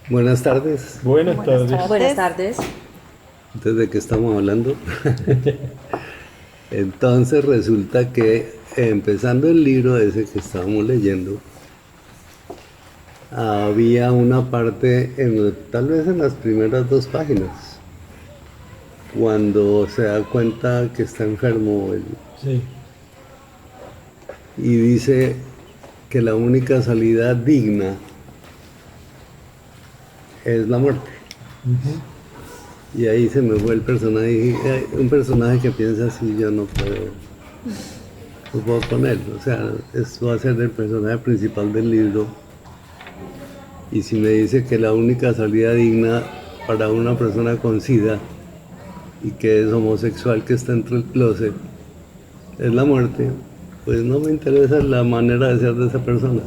Buenas tardes. Buenas tardes. Buenas tardes. Entonces, ¿de qué estamos hablando? Entonces resulta que empezando el libro ese que estábamos leyendo, había una parte, tal vez en las primeras dos páginas, cuando se da cuenta que está enfermo Sí, y dice que la única salida digna es la muerte. Y ahí se me fue el personaje, un personaje que piensa así, yo no puedo con él. O sea, esto va a ser el personaje principal del libro. Y si me dice que la única salida digna para una persona con SIDA y que es homosexual, que está entre el closet, es la muerte, pues no me interesa la manera de ser de esa persona.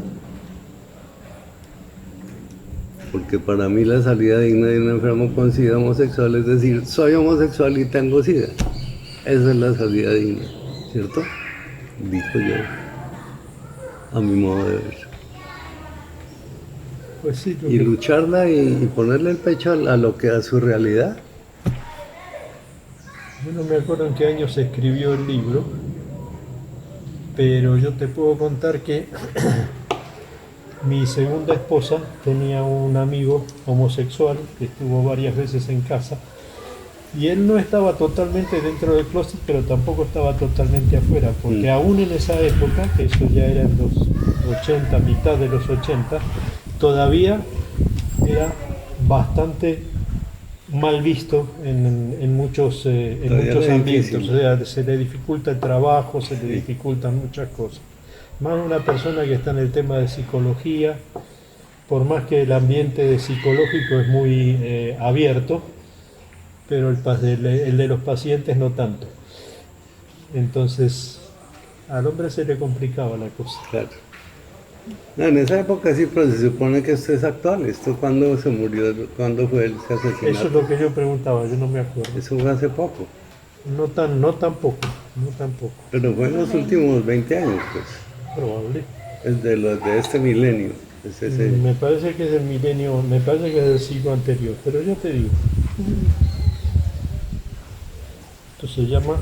Porque para mí la salida digna de un enfermo con SIDA homosexual es decir, soy homosexual y tengo SIDA. Esa es la salida digna, ¿cierto? Dijo yo, a mi modo de ver. pues sí, Y lucharla y ponerle el pecho a a su realidad. yo no me acuerdo en qué año se escribió el libro, pero yo te puedo contar que mi segunda esposa tenía un amigo homosexual que estuvo varias veces en casa y él no estaba totalmente dentro del closet, pero tampoco estaba totalmente afuera, porque aún en esa época, que eso ya era en los 80, mitad de los 80, todavía era bastante mal visto en muchos Todavía es ambientes, difícil. o sea, se le dificulta el trabajo, se le dificultan muchas cosas. Más una persona que está en el tema de psicología, por más que el ambiente psicológico es muy abierto, pero el de los pacientes no tanto. Entonces, al hombre se le complicaba la cosa. Claro. No, en esa época sí, pero se supone que esto es actual. ¿Esto cuándo se murió? ¿Cuándo fue ese Eso es asesinato? lo que yo preguntaba, yo no me acuerdo. Eso fue hace poco. No tampoco, no tampoco. Pero fue en los últimos 20 años, pues. Probable. Es de los de este milenio. Es ese. Me parece que es del milenio, me parece que es del siglo anterior, pero yo te digo. Esto se llama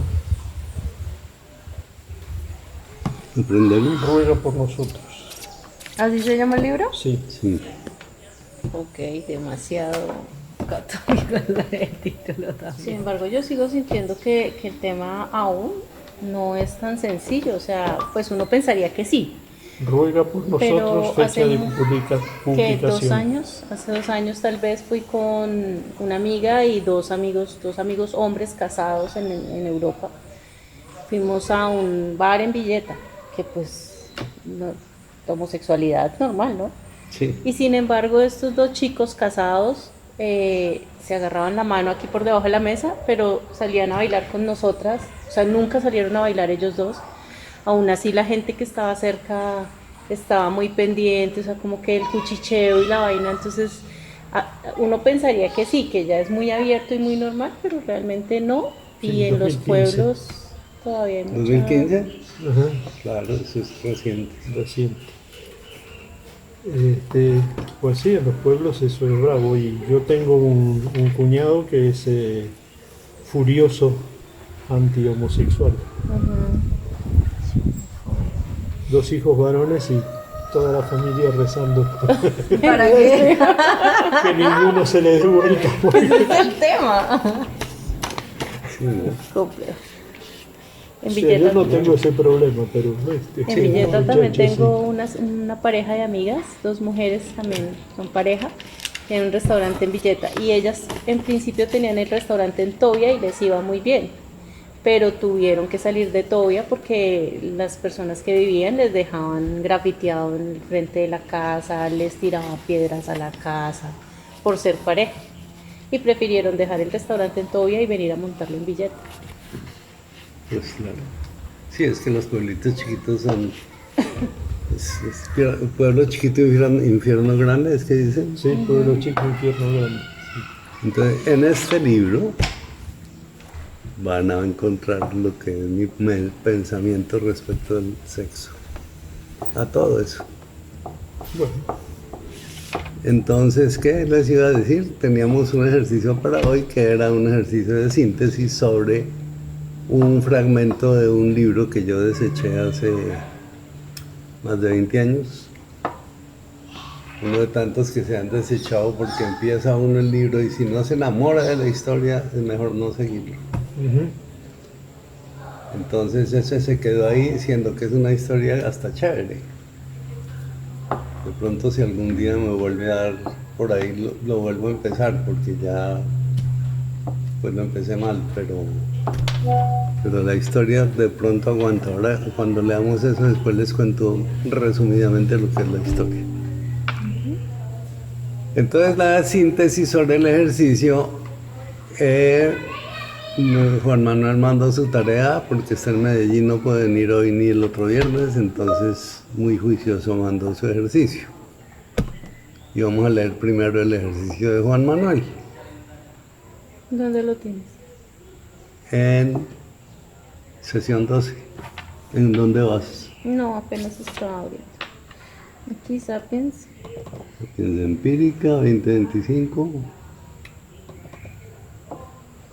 ¿Aprendemos? Ruega por nosotros. ¿Así se llama el libro? Sí. Sí. Ok, demasiado católico el título Sin también. embargo, yo sigo sintiendo que el tema aún no es tan sencillo. O sea, pues uno pensaría que sí, Ruega por pero nosotros, fecha de que publicación. hace 2 años tal vez fui con una amiga y dos amigos hombres casados en Europa. Fuimos a un bar en Villeta, que pues homosexualidad normal, ¿no? Sí. Y sin embargo, estos dos chicos casados se agarraban la mano aquí por debajo de la mesa, pero salían a bailar con nosotras. O sea, nunca salieron a bailar ellos dos. Aún así, la gente que estaba cerca estaba muy pendiente, o sea, como que el cuchicheo y la vaina. Entonces, uno pensaría que sí, que ya es muy abierto y muy normal, pero realmente no. Y Sí, en los 2015. pueblos todavía hay mucha... 2015. Ajá, Claro, eso es reciente. reciente. Pues sí, en los pueblos eso es bravo. Y yo tengo un cuñado que es furioso anti-homosexual. Dos hijos varones y toda la familia rezando ¿Para qué? que ninguno se le dé vuelta. Ese es el tema. Sí, ¿no? Complejo. En O sea, Villeta, yo no tengo ese problema, pero en sí, Villeta los también muchachos, tengo una pareja de amigas, dos mujeres también son pareja, tienen un restaurante en Villeta y ellas en principio tenían el restaurante en Tobia y les iba muy bien, pero tuvieron que salir de Tobia porque las personas que vivían les dejaban grafiteado en el frente de la casa, les tiraban piedras a la casa por ser pareja y prefirieron dejar el restaurante en Tobia y venir a montarlo en Villeta. Pues claro. Sí, es que los pueblitos chiquitos son. Pueblo chiquito, infierno grande, es que dicen. sí, pueblo chico, infierno grande. Entonces, en este libro van a encontrar lo que es mi pensamiento respecto al sexo, a todo eso. Bueno, Entonces, ¿qué les iba a decir? Teníamos un ejercicio para hoy que era un ejercicio de síntesis sobre un fragmento de un libro que yo deseché hace más de 20 años. Uno de tantos que se han desechado porque empieza uno el libro y si no se enamora de la historia es mejor no seguirlo. Ujú. Entonces ese se quedó ahí, siendo que es una historia hasta chévere. De pronto si algún día me vuelve a dar por ahí lo vuelvo a empezar porque ya pues lo empecé mal, pero la historia de pronto aguanta. Ahora cuando leamos eso después les cuento resumidamente lo que es la historia. Entonces la síntesis sobre el ejercicio, Juan Manuel mandó su tarea porque está en Medellín, no puede venir hoy ni el otro viernes, entonces muy juicioso mandó su ejercicio. Y vamos a leer primero el ejercicio de Juan Manuel. ¿Dónde lo tienes? En sesión 12. ¿En dónde vas? No, apenas estaba abriendo. Aquí, Sapiens. Sapiens Empírica 2025.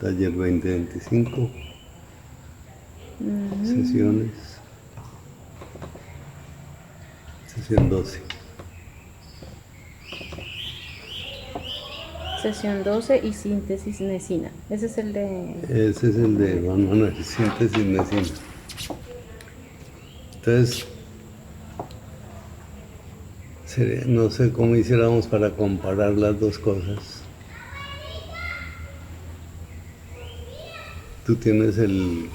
Taller 2025. Sesiones. Sesión 12. Sesión 12 y síntesis Nesina. Ese es el de... Ese es el de Juan Manuel, síntesis Nesina. Entonces, no sé cómo hiciéramos para comparar las dos cosas. ¿Tú tienes el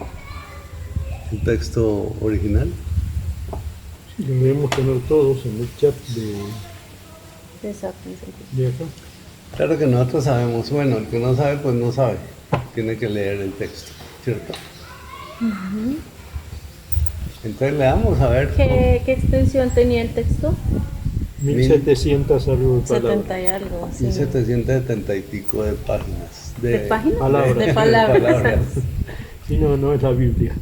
texto original? Sí, lo debemos tener todos en el chat de Sapiens. de acá. Claro que nosotros sabemos, bueno, el que no sabe, pues no sabe. Tiene que leer el texto, ¿cierto? Entonces leamos a ver. ¿Qué extensión tenía el texto? 1700 algo de palabras. 70 y algo, sí. 1770 y pico de páginas. ¿De páginas? palabras. De palabras. Sí, no es la Biblia.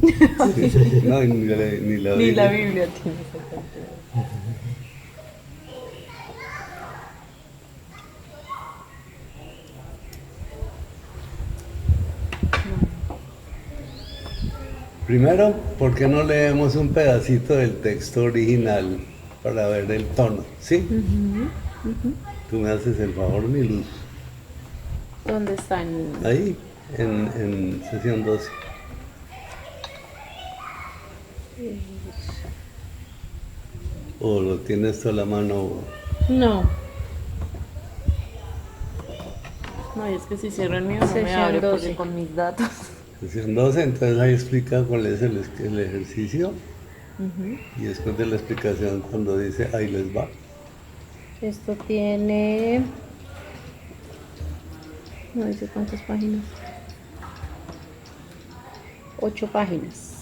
No, y ni la Ni la Biblia. Biblia tiene esa cantidad. Primero, ¿por qué no leemos un pedacito del texto original para ver el tono? ¿Sí? Tú me haces el favor, mi luz. ¿Dónde están? Ahí, en sesión 12. ¿O lo tienes tú a la mano? No. No, y es que si cierro el mío no me Sesión abre 12. porque con mis datos. Sesión 12, entonces ahí explica cuál es el ejercicio. Y después de la explicación, cuando dice ahí les va. Esto tiene... No dice cuántas páginas. 8 páginas.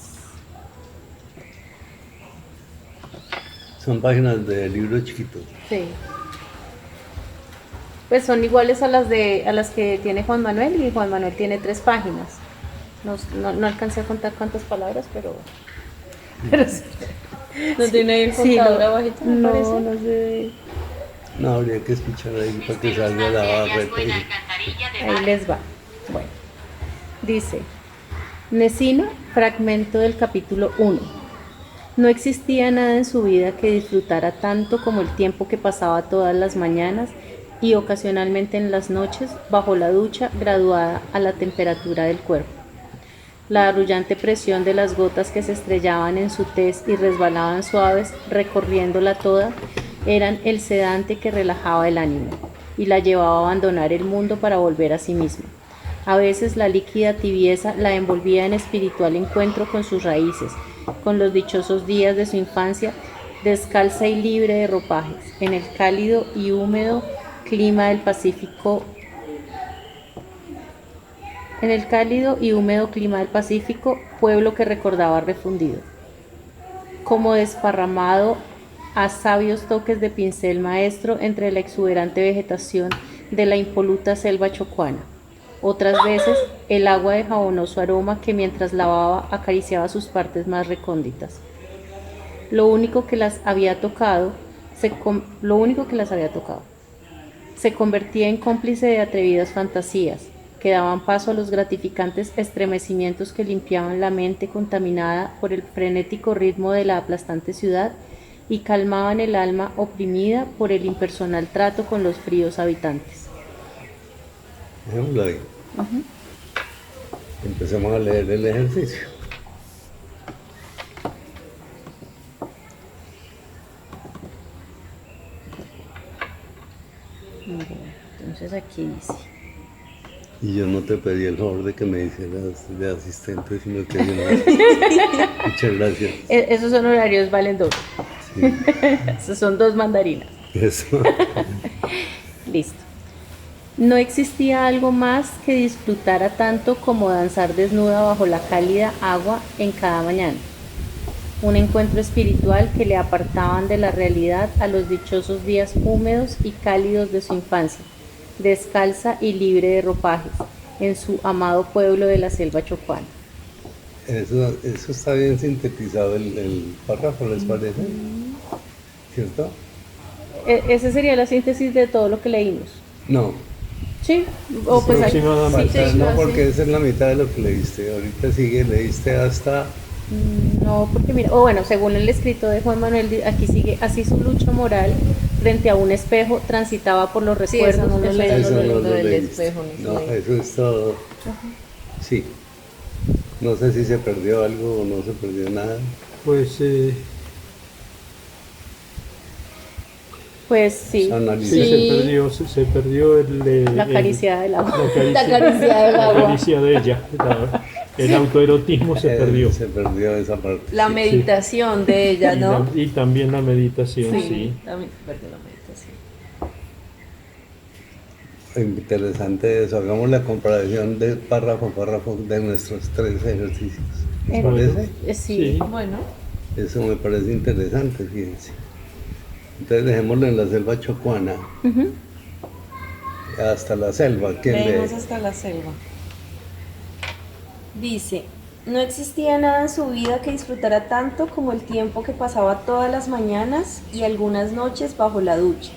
Son páginas de libro chiquito. Sí. Pues son iguales a las que tiene Juan Manuel, y Juan Manuel tiene 3 páginas. No alcancé a contar cuántas palabras, pero sí. ¿No tiene ahí el Sí, contador abajito, me no, parece? no sé. No, habría que escuchar ahí para que salga la barreta. Ahí les va. Bueno, dice, Nesina, fragmento del capítulo 1. No existía nada en su vida que disfrutara tanto como el tiempo que pasaba todas las mañanas y ocasionalmente en las noches bajo la ducha graduada a la temperatura del cuerpo. La arrullante presión de las gotas que se estrellaban en su tez y resbalaban suaves recorriéndola toda eran el sedante que relajaba el ánimo y la llevaba a abandonar el mundo para volver a sí misma. A veces la líquida tibieza la envolvía en espiritual encuentro con sus raíces, con los dichosos días de su infancia, descalza y libre de ropajes, en el cálido y húmedo clima del Pacífico, pueblo que recordaba refundido, como desparramado a sabios toques de pincel maestro entre la exuberante vegetación de la impoluta selva chocuana. Otras veces, el agua de jabonoso aroma que mientras lavaba acariciaba sus partes más recónditas. Lo único que las había tocado se convertía en cómplice de atrevidas fantasías, que daban paso a los gratificantes estremecimientos que limpiaban la mente contaminada por el frenético ritmo de la aplastante ciudad y calmaban el alma oprimida por el impersonal trato con los fríos habitantes. Dejémoslo ahí. Empecemos a leer el ejercicio. Entonces aquí dice, Y yo no te pedí el favor de que me hicieras de asistente, sino que yo no. Muchas gracias. Esos honorarios valen doble. Sí, Esos son 2 mandarinas. eso. Listo. No existía algo más que disfrutara tanto como danzar desnuda bajo la cálida agua en cada mañana. Un encuentro espiritual que le apartaban de la realidad a los dichosos días húmedos y cálidos de su infancia, descalza y libre de ropajes, en su amado pueblo de la selva chocuana. Eso está bien sintetizado el párrafo, ¿les parece? ¿Cierto? Esa sería la síntesis de todo lo que leímos. No, Sí, o pues aquí- Aproximadamente. sí, no, así. porque esa es la mitad de lo que leíste. Ahorita leíste hasta... No, porque mira, o bueno, según el escrito de Juan Manuel, aquí sigue, así su lucha moral frente a un espejo transitaba por los Sí, eso recuerdos no lo de su leí. Eso lo no lindo lo del leíste. espejo, no No, sé. eso es todo. Sí. No sé si se perdió algo o no se perdió nada. Pues Pues sí, Analiza. sí, se perdió la caricia del agua. la caricia del la agua. caricia de ella. El autoerotismo se perdió. Se perdió esa parte. La sí. meditación de ella, ¿no? Y también la meditación, sí. También perdió la meditación. Interesante eso. Hagamos la comparación de párrafo a párrafo de nuestros 3 ejercicios. ¿Les El- parece? Sí. Sí. Bueno, Eso me parece interesante, fíjense. Entonces dejémoslo en la selva chocuana. Ujú. Hasta la selva. ¿Quién leímos lee? hasta la selva. Dice, no existía nada en su vida que disfrutara tanto como el tiempo que pasaba todas las mañanas y algunas noches bajo la ducha.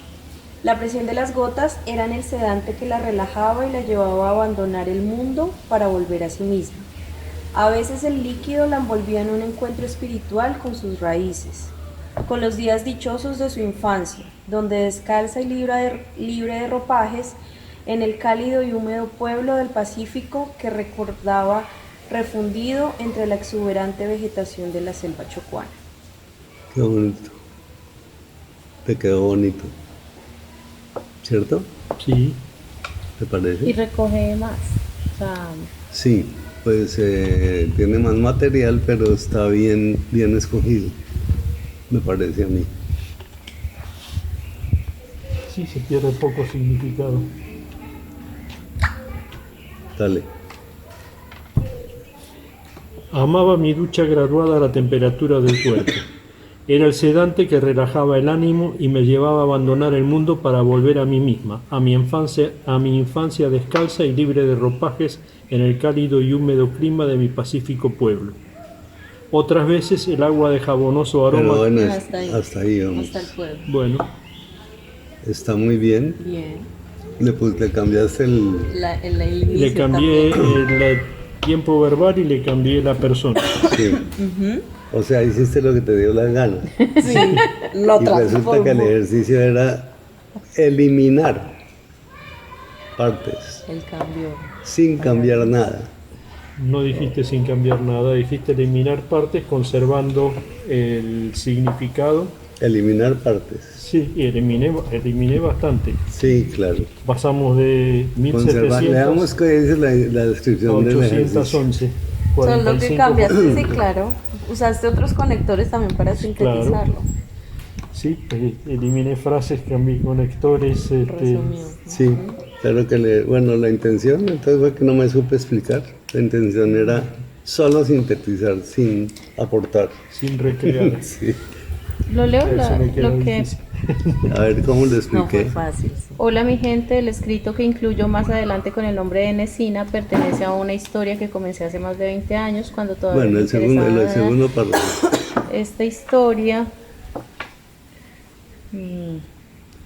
La presión de las gotas era el sedante que la relajaba y la llevaba a abandonar el mundo para volver a sí misma. A veces el líquido la envolvía en un encuentro espiritual con sus raíces, con los días dichosos de su infancia, donde descalza y libre de ropajes, en el cálido y húmedo pueblo del Pacífico que recordaba refundido entre la exuberante vegetación de la selva chocuana. Qué bonito. Te quedó bonito. ¿Cierto? Sí. ¿Te Y parece? recoge más. O sea, Sí, pues tiene más material, pero está bien escogido. Me parece a mí. Sí, se pierde poco significado. Dale. Amaba mi ducha graduada a la temperatura del cuerpo. Era el sedante que relajaba el ánimo y me llevaba a abandonar el mundo para volver a mí misma, a mi infancia descalza y libre de ropajes en el cálido y húmedo clima de mi pacífico pueblo. Otras veces el agua de jabonoso aroma. Pero bueno, Hasta ahí. vamos. Hasta el pueblo. Bueno, Está muy bien. Bien. Le cambiaste el... El inicio le cambié también. el tiempo verbal y le cambié la persona. Sí. O sea, hiciste lo que te dio la gana. Sí, lo Y resulta que el transformó. ejercicio era eliminar partes El cambio. sin cambiar nada. No dijiste sin cambiar nada, dijiste eliminar partes conservando el significado. Eliminar partes. Sí, y eliminé bastante. Sí, claro. Pasamos de Conservar. 1700 Leamos qué dice la a descripción del ejercicio. 811. Solo que 45. cambiaste, sí, claro. Usaste otros conectores también para sintetizarlo. Sí, eliminé frases, cambié conectores. Resumió. Sí, claro que bueno, la intención entonces fue que no me supe explicar. La intención era solo sintetizar, sin aportar. Sin recrear. Sí. lo leo, Eso me queda lo que... difícil. A ver cómo lo No fue expliqué. fácil. Sí. Hola mi gente, el escrito que incluyo más adelante con el nombre de Nesina pertenece a una historia que comencé hace más de 20 años cuando todavía Bueno, me el segundo interesaba párrafo. esta historia.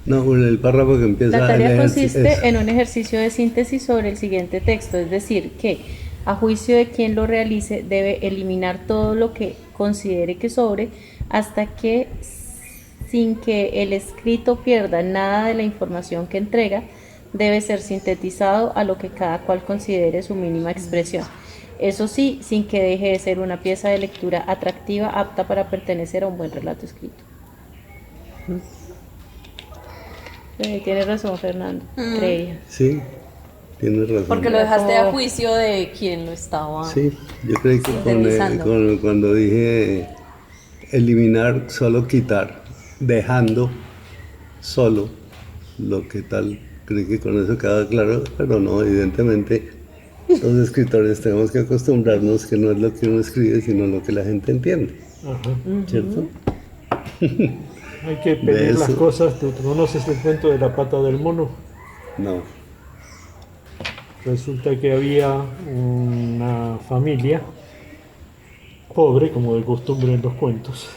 No, el párrafo que empieza... La tarea el consiste eso. en un ejercicio de síntesis sobre el siguiente texto, es decir, que a juicio de quien lo realice debe eliminar todo lo que considere que sobre hasta que, sin que el escrito pierda nada de la información que entrega, debe ser sintetizado a lo que cada cual considere su mínima expresión. Eso sí, sin que deje de ser una pieza de lectura atractiva, apta para pertenecer a un buen relato escrito. Tiene razón, Fernando, creía. Sí, tienes razón. Porque lo dejaste a juicio de quien lo estaba. Sí, yo creí que Sintetizando. cuando dije eliminar, solo quitar, dejando solo lo que tal, creí que con eso queda claro, pero no, evidentemente los escritores tenemos que acostumbrarnos que no es lo que uno escribe, sino lo que la gente entiende, Ajá. ¿cierto? Hay que pedir las eso. cosas. ¿Tú conoces el cuento de la pata del mono? No. Resulta que había una familia pobre, como de costumbre en los cuentos,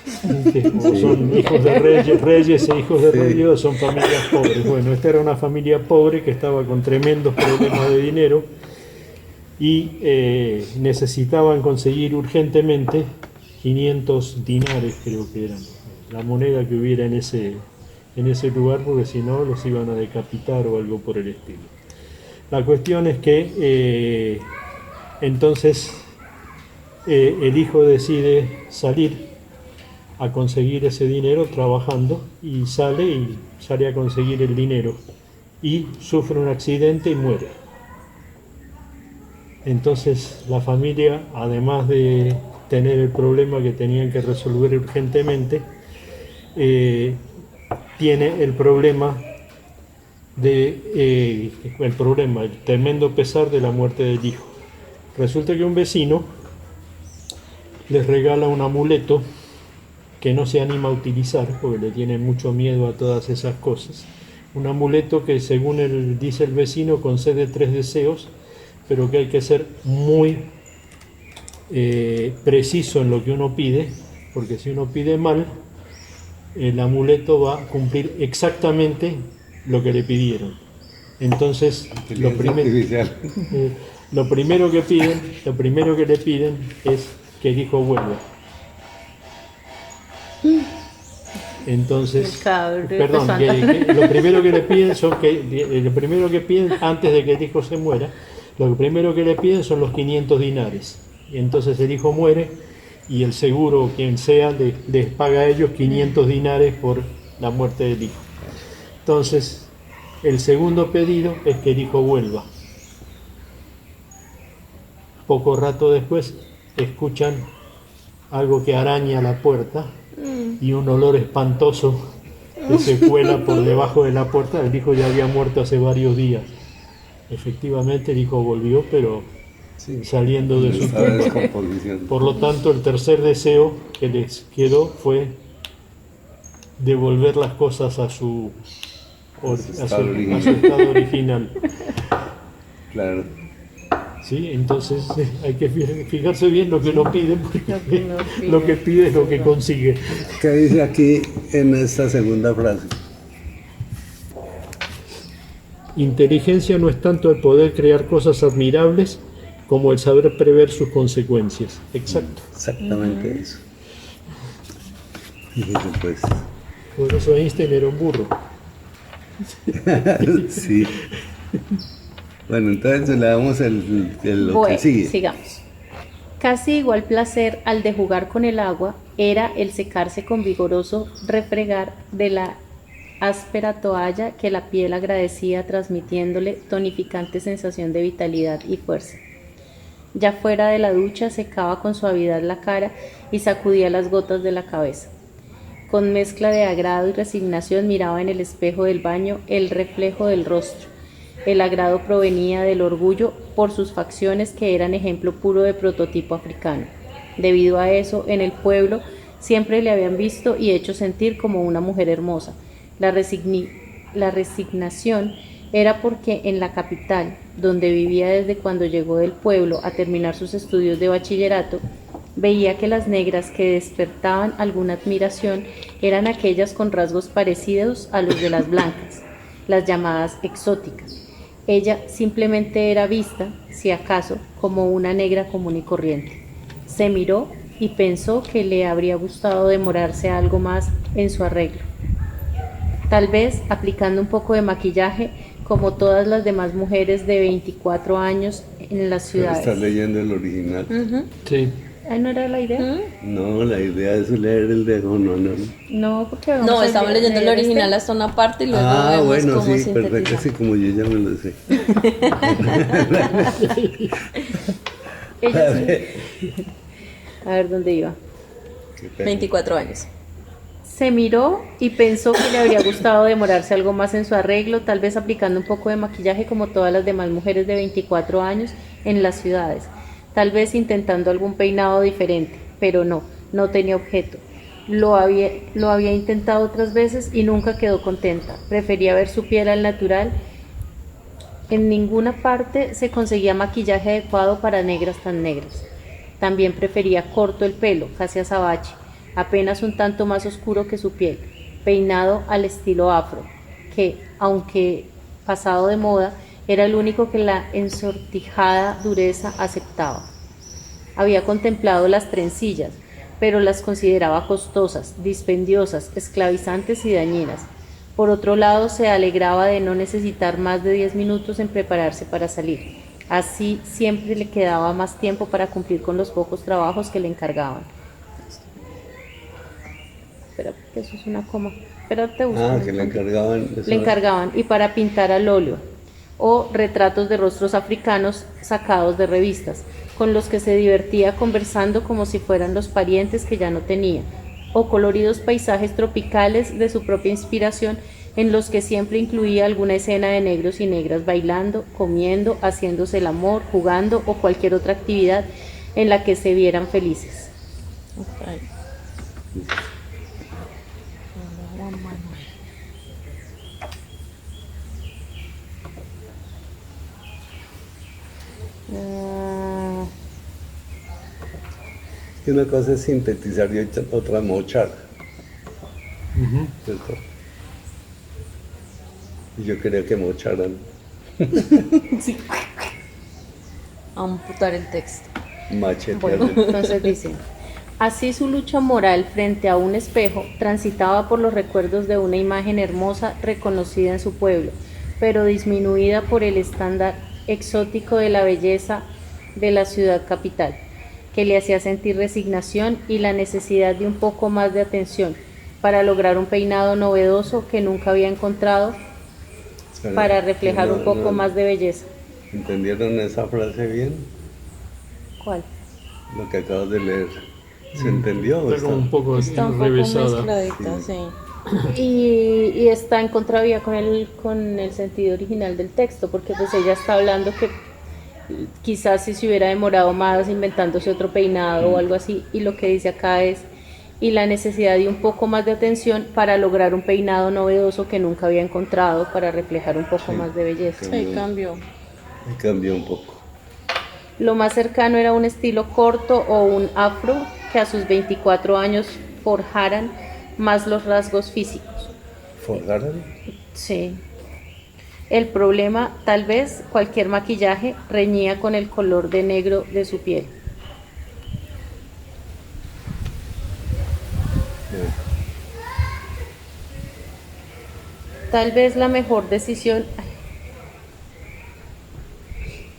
que son hijos de reyes e hijos de Sí. reyes, son familias pobres. Bueno, esta era una familia pobre que estaba con tremendos problemas de dinero y necesitaban conseguir urgentemente 500 dinares, creo que eran, la moneda que hubiera en ese lugar, porque si no los iban a decapitar o algo por el estilo. La cuestión es que entonces el hijo decide salir a conseguir ese dinero trabajando y sale a conseguir el dinero y sufre un accidente y muere. Entonces la familia, además de tener el problema que tenían que resolver urgentemente, tiene el problema el tremendo pesar de la muerte del hijo. Resulta que un vecino les regala un amuleto que no se anima a utilizar porque le tiene mucho miedo a todas esas cosas. Un amuleto que, según dice el vecino, concede 3 deseos, pero que hay que ser muy preciso en lo que uno pide, porque si uno pide mal, el amuleto va a cumplir exactamente lo que le pidieron. Entonces, lo primero que le piden es que el hijo vuelva. Entonces, El cabrón, perdón, lo primero que le piden lo primero que piden antes de que el hijo se muera, lo primero que le piden son los 500 dinares. Y entonces el hijo muere y el seguro, quien sea, les paga a ellos 500 dinares por la muerte del hijo. Entonces, el segundo pedido es que el hijo vuelva. Poco rato después escuchan algo que araña la puerta y un olor espantoso que se cuela por debajo de la puerta. El hijo ya había muerto hace varios días. Efectivamente el hijo volvió, pero saliendo de su Estaba tumba. descomposición. Por lo tanto, el tercer deseo que les quedó fue devolver las cosas a su estado original. Claro. ¿Sí? Entonces hay que fijarse bien lo que uno pide, porque Lo que uno pide. lo que pide es lo que consigue. ¿Qué dice aquí en esta segunda frase? Inteligencia no es tanto el poder crear cosas admirables como el saber prever sus consecuencias. Exacto. Exactamente eso. Fíjese, pues. Por eso Einstein era un burro. Sí. Bueno, entonces le damos lo Bueno, que sigue. sigamos. Casi igual placer al de jugar con el agua era el secarse con vigoroso refregar de la áspera toalla que la piel agradecía, transmitiéndole tonificante sensación de vitalidad y fuerza. Ya fuera de la ducha secaba con suavidad la cara y sacudía las gotas de la cabeza. Con mezcla de agrado y resignación miraba en el espejo del baño el reflejo del rostro. El agrado provenía del orgullo por sus facciones que eran ejemplo puro de prototipo africano. Debido a eso, en el pueblo siempre le habían visto y hecho sentir como una mujer hermosa. La resignación era porque en la capital, donde vivía desde cuando llegó del pueblo a terminar sus estudios de bachillerato, Veía que las negras que despertaban alguna admiración eran aquellas con rasgos parecidos a los de las blancas, las llamadas exóticas. Ella simplemente era vista, si acaso, como una negra común y corriente. Se miró y pensó que le habría gustado demorarse algo más en su arreglo. Tal vez aplicando un poco de maquillaje, como todas las demás mujeres de 24 años en las Pero ciudades. estás leyendo el original. Sí. ¿Ah, no era la idea? No, la idea es leer el de no. No, porque vamos No, a estamos leer leyendo el este. original hasta una parte y luego Ah, vemos bueno, cómo sí, perfecto, sintetizar. sí, como yo ya me lo sé. Ella sí. A ver, ¿dónde iba? Qué pena. 24 años. Se miró y pensó que le habría gustado demorarse algo más en su arreglo, tal vez aplicando un poco de maquillaje como todas las demás mujeres de 24 años en las ciudades, tal vez intentando algún peinado diferente, pero no tenía objeto. Lo había intentado otras veces y nunca quedó contenta. Prefería ver su piel al natural. En ninguna parte se conseguía maquillaje adecuado para negras tan negras. También prefería corto el pelo, casi azabache, apenas un tanto más oscuro que su piel, peinado al estilo afro, que, aunque pasado de moda, era el único que la ensortijada dureza aceptaba. Había contemplado las trencillas, pero las consideraba costosas, dispendiosas, esclavizantes y dañinas. Por otro lado, se alegraba de no necesitar más de 10 minutos en prepararse para salir. Así siempre le quedaba más tiempo para cumplir con los pocos trabajos que le encargaban. Espera, porque eso es una coma. Espera, te busco. Ah, que le encargaban. eso. Le encargaban, y para pintar al óleo, o retratos de rostros africanos sacados de revistas, con los que se divertía conversando como si fueran los parientes que ya no tenía, o coloridos paisajes tropicales de su propia inspiración, en los que siempre incluía alguna escena de negros y negras bailando, comiendo, haciéndose el amor, jugando o cualquier otra actividad en la que se vieran felices. Ah, Y una cosa es sintetizar y otra mochar, Ujú. ¿cierto? Y yo quería que mocharan, Amputar el texto. machetear. Bueno, entonces dice, así su lucha moral frente a un espejo transitaba por los recuerdos de una imagen hermosa reconocida en su pueblo, pero disminuida por el estándar exótico de la belleza de la ciudad capital, que le hacía sentir resignación y la necesidad de un poco más de atención para lograr un peinado novedoso que nunca había encontrado Espera, para reflejar no, un poco no, más de belleza. ¿Entendieron esa frase bien? ¿Cuál? Lo que acabas de leer. ¿Se entendió? o Está como un poco Está un poco revisada. mezcladita, sí. Y está en contravía con el sentido original del texto, porque pues ella está hablando que quizás si se hubiera demorado más inventándose otro peinado o algo así, y lo que dice acá es, y la necesidad de un poco más de atención para lograr un peinado novedoso que nunca había encontrado para reflejar un poco Sí. más de belleza. Sí, cambió. Me cambió un poco. Lo más cercano era un estilo corto o un afro que a sus 24 años forjaran más los rasgos físicos. ¿Forjaron? Sí. El problema, tal vez, cualquier maquillaje reñía con el color de negro de su piel.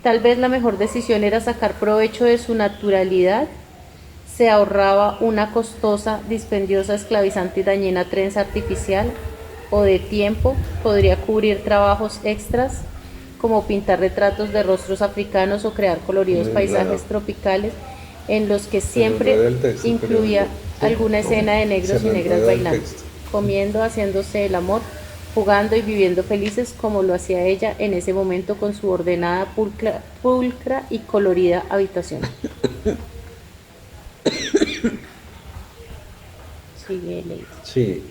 Tal vez la mejor decisión era sacar provecho de su naturalidad. Se ahorraba una costosa, dispendiosa, esclavizante y dañina trenza artificial, o de tiempo podría cubrir trabajos extras como pintar retratos de rostros africanos o crear coloridos Muy paisajes raro. tropicales en los que enreda siempre el texto, incluía pero- alguna escena de negros Se y me negras enreda el bailando, texto. comiendo, haciéndose el amor, jugando y viviendo felices como lo hacía ella en ese momento con su ordenada, pulcra y colorida habitación. Sigue leyendo. Sí.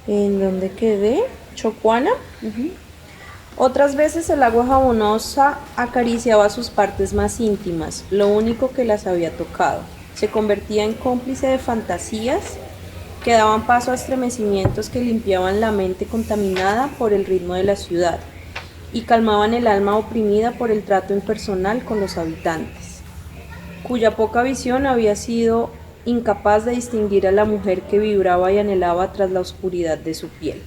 ¿En dónde quedé? Chocuana. Otras veces el agua jabonosa acariciaba sus partes más íntimas, lo único que las había tocado. Se convertía en cómplice de fantasías que daban paso a estremecimientos que limpiaban la mente contaminada por el ritmo de la ciudad y calmaban el alma oprimida por el trato impersonal con los habitantes, cuya poca visión había sido incapaz de distinguir a la mujer que vibraba y anhelaba tras la oscuridad de su piel.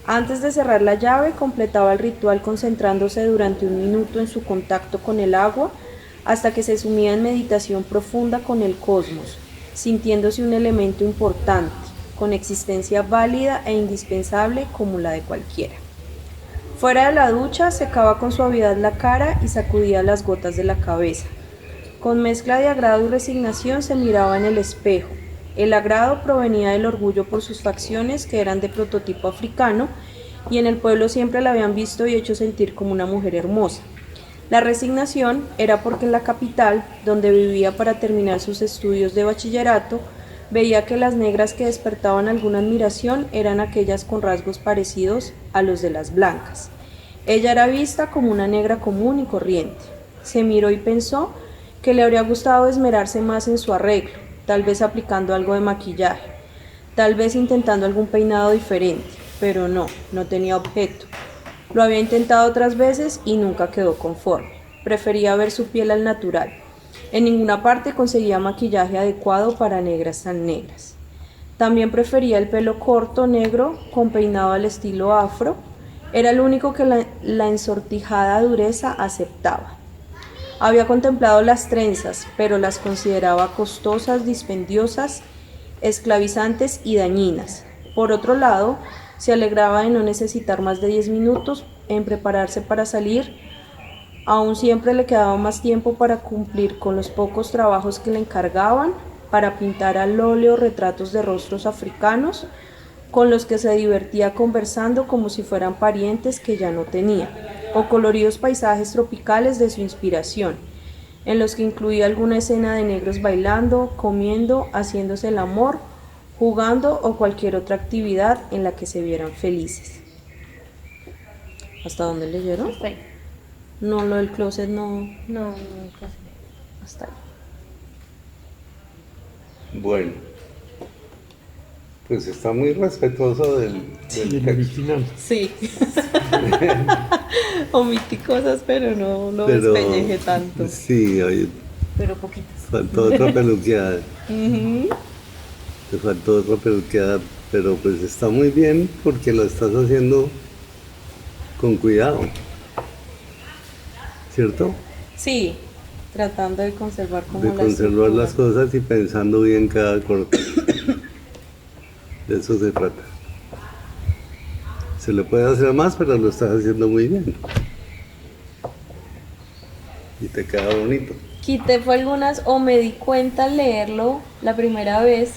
Antes de cerrar la llave, completaba el ritual concentrándose durante 1 minuto en su contacto con el agua hasta que se sumía en meditación profunda con el cosmos, sintiéndose un elemento importante, con existencia válida e indispensable como la de cualquiera. Fuera de la ducha, secaba con suavidad la cara y sacudía las gotas de la cabeza. Con mezcla de agrado y resignación se miraba en el espejo. El agrado provenía del orgullo por sus facciones, que eran de prototipo africano, y en el pueblo siempre la habían visto y hecho sentir como una mujer hermosa. La resignación era porque en la capital, donde vivía para terminar sus estudios de bachillerato, veía que las negras que despertaban alguna admiración eran aquellas con rasgos parecidos a los de las blancas. Ella era vista como una negra común y corriente. Se miró y pensó que le habría gustado esmerarse más en su arreglo, tal vez aplicando algo de maquillaje, tal vez intentando algún peinado diferente, pero no tenía objeto. Lo había intentado otras veces y nunca quedó conforme. Prefería ver su piel al natural. En ninguna parte conseguía maquillaje adecuado para negras tan negras. También prefería el pelo corto, negro, con peinado al estilo afro. Era el único que la ensortijada dureza aceptaba. Había contemplado las trenzas, pero las consideraba costosas, dispendiosas, esclavizantes y dañinas. Por otro lado, se alegraba de no necesitar más de 10 minutos en prepararse para salir. Aún siempre le quedaba más tiempo para cumplir con los pocos trabajos que le encargaban, para pintar al óleo retratos de rostros africanos, con los que se divertía conversando como si fueran parientes que ya no tenía, o coloridos paisajes tropicales de su inspiración, en los que incluía alguna escena de negros bailando, comiendo, haciéndose el amor, jugando o cualquier otra actividad en la que se vieran felices. ¿Hasta dónde leyeron? Hasta ahí. No, lo del closet no. No, casi. Hasta ahí. Bueno, pues está muy respetuoso del del texto. original. Sí. Omití cosas, pero no lo Pero despellejé tanto. sí, oye, Pero poquitas. faltó otra peluqueada. Te faltó otra peluqueada, pero pues está muy bien porque lo estás haciendo con cuidado, ¿cierto? Sí, tratando de conservar como De la conservar estructura. las cosas y pensando bien cada corte. De eso se trata. Se le puede hacer más, pero lo estás haciendo muy bien. Y te queda bonito. Quité fue algunas, o me di cuenta al leerlo la primera vez,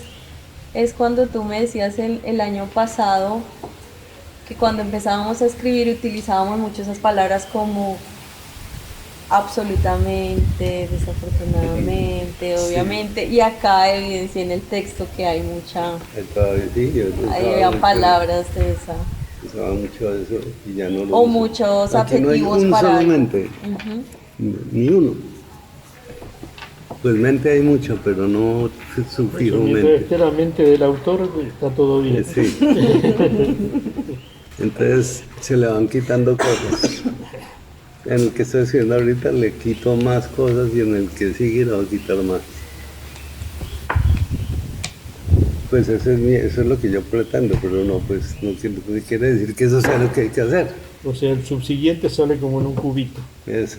es cuando tú me decías el año pasado que cuando empezábamos a escribir utilizábamos mucho esas palabras como absolutamente, desafortunadamente, Sí. obviamente, y acá evidencié en el texto que hay mucha, Todavía sí, yo hay palabras de esa, usaba mucho eso y ya no lo o uso. muchos Aquí no hay adjetivos un para solo algo. mente, Ujú. ni uno. Pues mente hay mucho, pero no sufijo Eso, mientras mente. esté la mente del autor, está todo bien. Sí. Entonces se le van quitando cosas. En el que estoy haciendo ahorita le quito más cosas y en el que sigue le voy a quitar más. Pues eso es lo que yo pretendo, pero no, pues no quiere decir que eso sea lo que hay que hacer. O sea, el subsiguiente sale como en un cubito. Eso.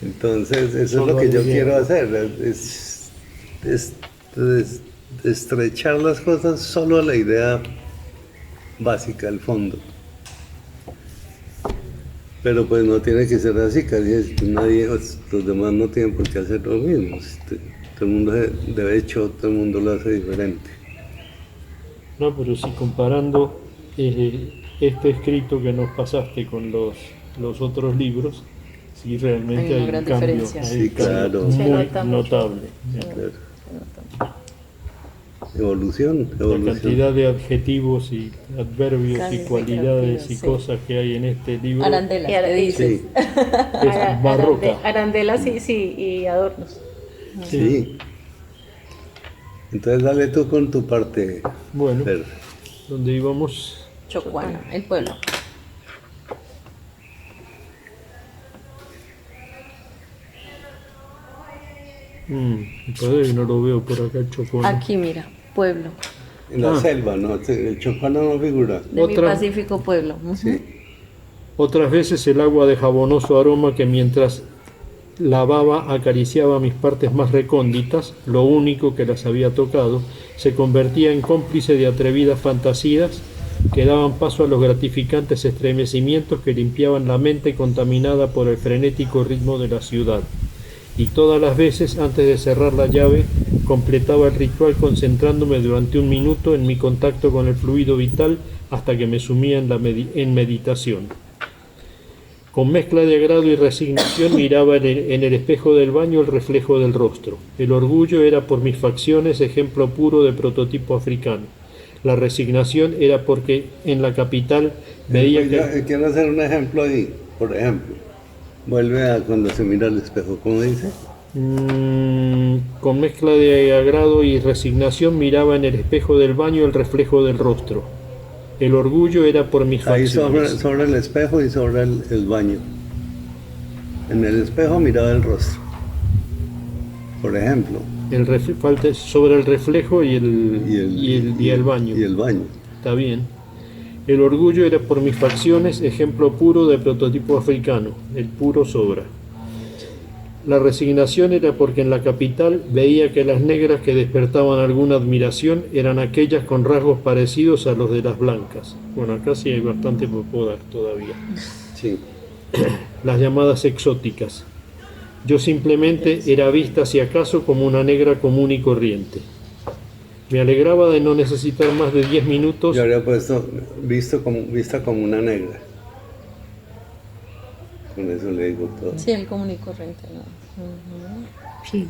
Entonces, eso es Solo lo que yo hay quiero idea. hacer, es estrechar las cosas solo a la idea básica, al fondo. Pero pues no tiene que ser así, casi nadie, los demás no tienen por qué hacer lo mismo. Todo el mundo, de hecho, todo el mundo lo hace diferente. No, pero si comparando este escrito que nos pasaste con los otros libros, sí realmente Hay una hay un gran cambio, diferencia. hay Sí, un cambio claro. Se muy nota mucho. notable. Claro. Evolución, La evolución. cantidad de adjetivos y adverbios y Cantidad, cualidades y sí. cosas que hay en este libro Arandelas, Y ¿qué ahora- dices? Sí, es barroca. Arandelas y adornos. sí. Entonces dale tú con tu parte, Bueno, Fer. ¿dónde íbamos? Chocuana, el pueblo. Mi padre no lo veo por acá, Chocuana. Aquí, mira, pueblo. En la Ah. selva, ¿no? El Chocano no figura. De mi Otra. Pacífico pueblo. Ujú. Sí. Otras veces el agua de jabonoso aroma que mientras lavaba acariciaba mis partes más recónditas, lo único que las había tocado, se convertía en cómplice de atrevidas fantasías que daban paso a los gratificantes estremecimientos que limpiaban la mente contaminada por el frenético ritmo de la ciudad. Y todas las veces, antes de cerrar la llave, completaba el ritual concentrándome durante un minuto en mi contacto con el fluido vital hasta que me sumía en meditación. Con mezcla de agrado y resignación miraba en el espejo del baño el reflejo del rostro. El orgullo era por mis facciones ejemplo puro de prototipo africano. La resignación era porque en la capital veía que... Quiero hacer un ejemplo ahí. Por ejemplo, vuelve a cuando se mira al espejo, ¿cómo dice? Con mezcla de agrado y resignación miraba en el espejo del baño el reflejo del rostro. El orgullo era por mis Ahí facciones. sobre el espejo y sobre el baño. En el espejo miraba el rostro. Por ejemplo. Falta sobre el reflejo y el baño. Y el baño. Está bien. El orgullo era por mis facciones, ejemplo puro de prototipo africano. El puro sobra. La resignación era porque en la capital veía que las negras que despertaban alguna admiración eran aquellas con rasgos parecidos a los de las blancas. Bueno, acá sí hay bastante por poder todavía. Sí. Las llamadas exóticas. Yo simplemente era vista si acaso como una negra común y corriente. Me alegraba de no necesitar más de 10 minutos. Yo habría puesto vista como una negra. Con eso le digo todo. Sí, el común y corriente, ¿no? Ujú. Sí.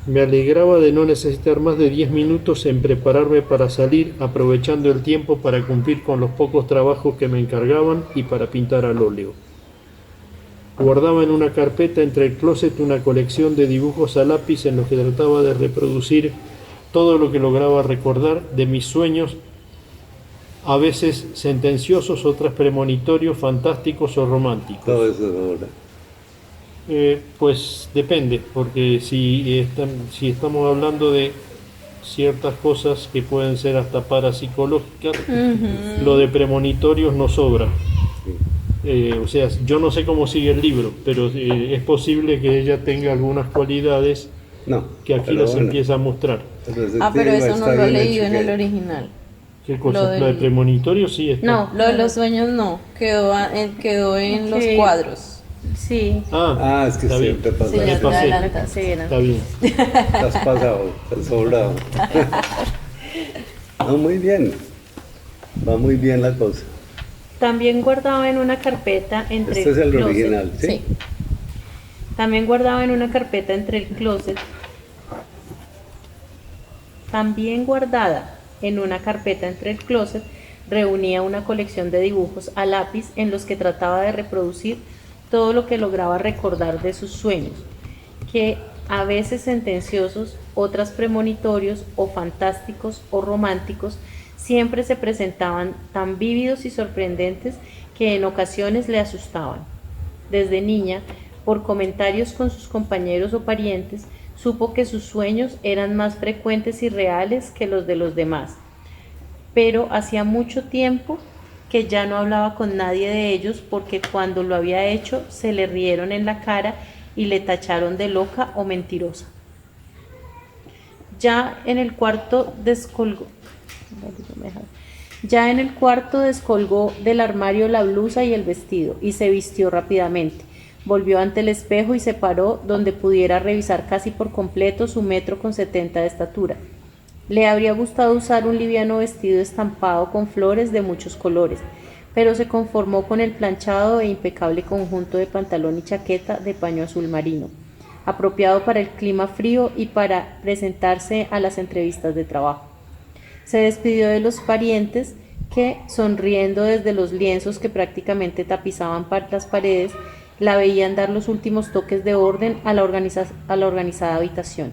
Me alegraba de no necesitar más de 10 minutos en prepararme para salir, aprovechando el tiempo para cumplir con los pocos trabajos que me encargaban y para pintar al óleo. Guardaba en una carpeta entre el closet una colección de dibujos a lápiz en los que trataba de reproducir todo lo que lograba recordar de mis sueños, a veces sentenciosos, otras premonitorios, fantásticos o románticos. Todo eso ahora. Pues depende, porque si estamos hablando de ciertas cosas que pueden ser hasta parapsicológicas, lo de premonitorios no sobra. O sea, yo no sé cómo sigue el libro, pero es posible que ella tenga algunas cualidades No. que aquí las empieza a mostrar. Pero eso no lo he leído en el original. ¿Qué cosa? Lo del- ¿La de premonitorio? Sí, está. No, Lo de los sueños no, quedó en los Ok. cuadros. Sí, Ah, es que está bien. siempre pasa. Sí, ya Me te pasé. adelantas. sí, era. Está bien. Estás pasado, estás sobrado. No, muy bien. Va muy bien la cosa. También guardaba en una carpeta entre Este es el closet. original, ¿sí? Sí. También guardaba en una carpeta entre el closet. También guardada en una carpeta entre el closet, reunía una colección de dibujos a lápiz en los que trataba de reproducir todo lo que lograba recordar de sus sueños, que a veces sentenciosos, otras premonitorios o fantásticos o románticos, siempre se presentaban tan vívidos y sorprendentes que en ocasiones le asustaban. Desde niña, por comentarios con sus compañeros o parientes, supo que sus sueños eran más frecuentes y reales que los de los demás, pero hacía mucho tiempo que ya no hablaba con nadie de ellos porque cuando lo había hecho se le rieron en la cara y le tacharon de loca o mentirosa. Ya en el cuarto descolgó del armario la blusa y el vestido y se vistió rápidamente. Volvió ante el espejo y se paró donde pudiera revisar casi por completo su 1,70 m de estatura. Le habría gustado usar un liviano vestido estampado con flores de muchos colores, pero se conformó con el planchado e impecable conjunto de pantalón y chaqueta de paño azul marino, apropiado para el clima frío y para presentarse a las entrevistas de trabajo. Se despidió de los parientes que, sonriendo desde los lienzos que prácticamente tapizaban las paredes, la veían dar los últimos toques de orden a la organizada habitación.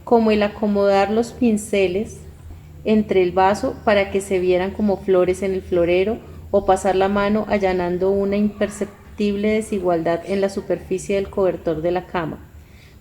como el acomodar los pinceles entre el vaso para que se vieran como flores en el florero, o pasar la mano allanando una imperceptible desigualdad en la superficie del cobertor de la cama.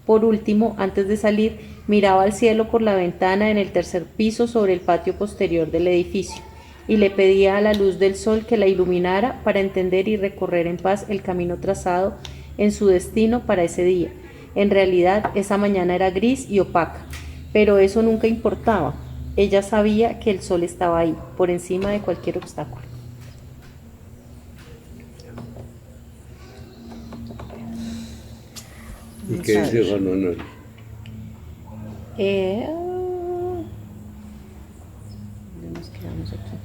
Por último, antes de salir, miraba al cielo por la ventana en el tercer piso sobre el patio posterior del edificio, y le pedía a la luz del sol que la iluminara para entender y recorrer en paz el camino trazado en su destino para ese día. En realidad, esa mañana era gris y opaca, pero eso nunca importaba. Ella sabía que el sol estaba ahí, por encima de cualquier obstáculo. ¿Y qué dice Juan Manuel? ¿Dónde nos quedamos aquí?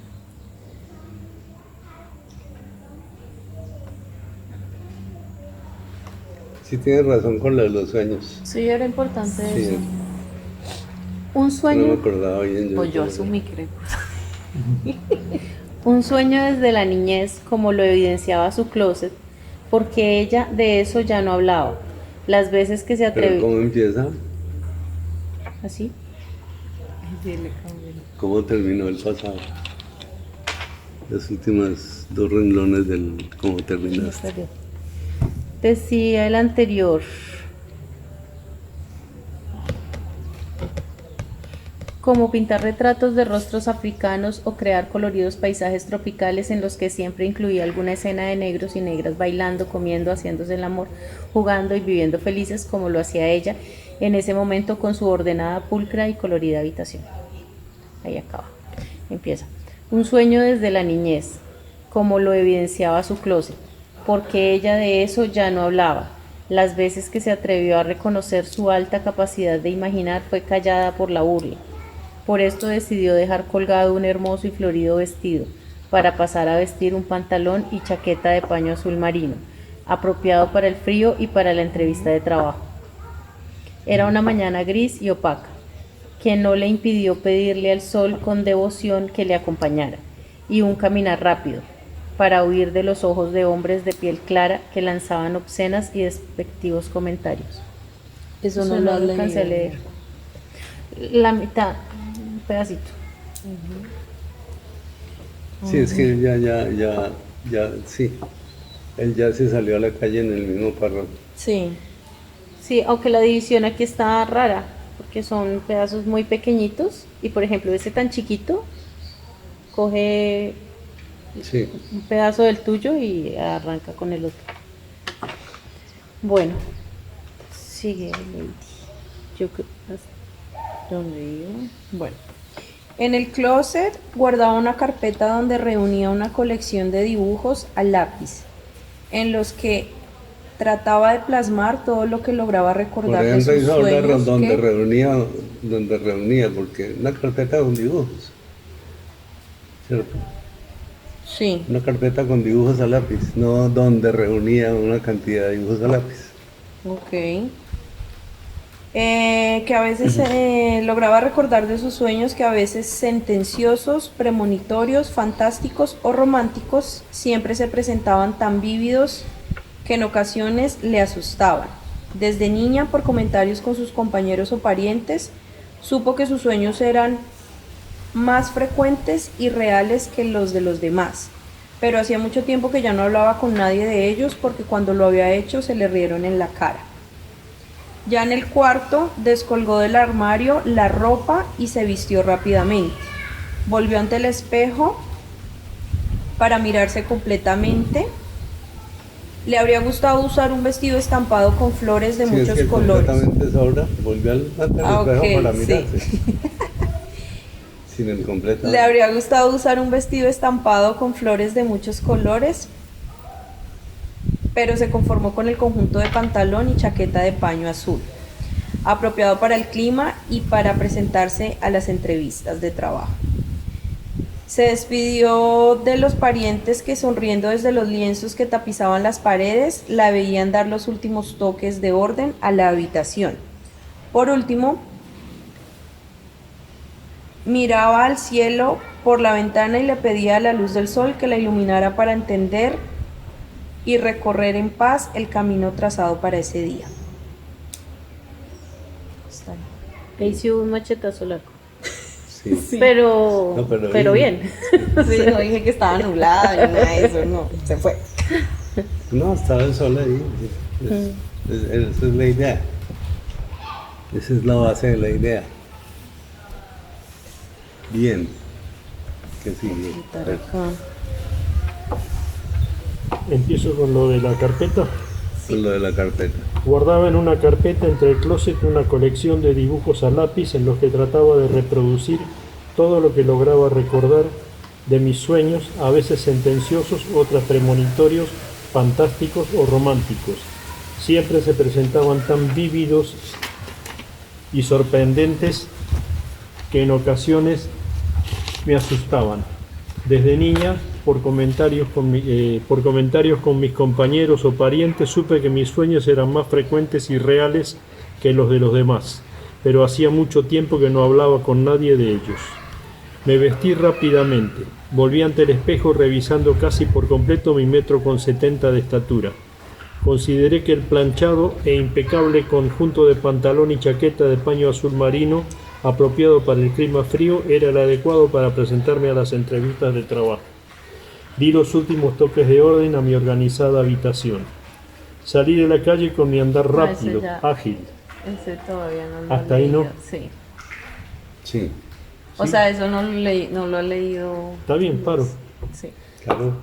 Sí tienes razón con lo de los sueños. Sí, era importante Sí, eso. Un no sueño. me acordaba bien. Pues yo asumí que Un sueño desde la niñez, como lo evidenciaba su closet, porque ella de eso ya no hablaba. Las veces que se Pero atrevió. ¿cómo empieza? ¿Así? ¿Cómo terminó el pasado? Las últimas dos renglones del cómo terminaste. Decía el anterior. Como pintar retratos de rostros africanos o crear coloridos paisajes tropicales en los que siempre incluía alguna escena de negros y negras bailando, comiendo, haciéndose el amor, jugando y viviendo felices como lo hacía ella en ese momento con su ordenada, pulcra y colorida habitación. Ahí acaba. Empieza. Un sueño desde la niñez, como lo evidenciaba su closet, porque ella de eso ya no hablaba. Las veces que se atrevió a reconocer su alta capacidad de imaginar fue callada por la burla. Por esto decidió dejar colgado un hermoso y florido vestido, para pasar a vestir un pantalón y chaqueta de paño azul marino, apropiado para el frío y para la entrevista de trabajo. Era una mañana gris y opaca, que no le impidió pedirle al sol con devoción que le acompañara, y un caminar rápido, para huir de los ojos de hombres de piel clara que lanzaban obscenas y despectivos comentarios. Eso no lo alcancé a leer. La mitad, un pedacito. Sí, es que ya, sí. Él ya se salió a la calle en el mismo párrafo. Sí. Sí, aunque la división aquí está rara, porque son pedazos muy pequeñitos, y por ejemplo ese tan chiquito coge Sí. un pedazo del tuyo y arranca con el otro. Bueno, sigue Lady. Yo creo ¿dónde iba? Bueno, en el closet guardaba una carpeta donde reunía una colección de dibujos a lápiz, en los que trataba de plasmar todo lo que lograba Por recordar de ejemplo, sus hizo hablar sueños. donde reunía, porque una carpeta con dibujos, ¿cierto? Sí, Una carpeta con dibujos a lápiz, no donde reunía una cantidad de dibujos a lápiz. ok. Que a veces lograba recordar de sus sueños que a veces sentenciosos, premonitorios, fantásticos o románticos siempre se presentaban tan vívidos que en ocasiones le asustaban. Desde niña, por comentarios con sus compañeros o parientes, supo que sus sueños eran más frecuentes y reales que los de los demás, pero hacía mucho tiempo que ya no hablaba con nadie de ellos porque cuando lo había hecho se le rieron en la cara. Ya en el cuarto, descolgó del armario la ropa y se vistió rápidamente. Volvió ante el espejo para mirarse completamente. Le habría gustado usar un vestido estampado con flores de Sí, es muchos que colores. completamente sobra, volvió ante el espejo Ok, para sí. mirarse. Sin el completo. Le habría gustado usar un vestido estampado con flores de muchos colores, pero se conformó con el conjunto de pantalón y chaqueta de paño azul, apropiado para el clima y para presentarse a las entrevistas de trabajo. Se despidió de los parientes que, sonriendo desde los lienzos que tapizaban las paredes, la veían dar los últimos toques de orden a la habitación. Por último, miraba al cielo por la ventana y le pedía a la luz del sol que la iluminara para entender y recorrer en paz el camino trazado para ese día. Está bien. Ahí sí hubo un machetazo largo. Sí. Pero, No, pero pero bien. bien. Sí, no dije que estaba nublada ni nada de eso, no, se fue. No, estaba el sol ahí. Esa es la idea. Esa es la base de la idea. Bien. ¿Qué sigue? Quitar acá. Empiezo con lo de la carpeta. Con lo de la carpeta. Guardaba en una carpeta entre el closet una colección de dibujos a lápiz en los que trataba de reproducir todo lo que lograba recordar de mis sueños, a veces sentenciosos, otras premonitorios, fantásticos o románticos. Siempre se presentaban tan vívidos y sorprendentes que en ocasiones me asustaban. Desde niña, por comentarios con mis compañeros o parientes, supe que mis sueños eran más frecuentes y reales que los de los demás, pero hacía mucho tiempo que no hablaba con nadie de ellos. Me vestí rápidamente, volví ante el espejo revisando casi por completo mi 1,70 m de estatura. Consideré que el planchado e impecable conjunto de pantalón y chaqueta de paño azul marino, apropiado para el clima frío, era el adecuado para presentarme a las entrevistas de trabajo. Di los últimos toques de orden a mi organizada habitación. Salí de la calle con mi andar No, ese rápido, ya. ágil. Ese todavía no lo Hasta he ahí no. leído, sí. Sí, O sea, eso no lo he leído. Está bien, paro. Sí. claro.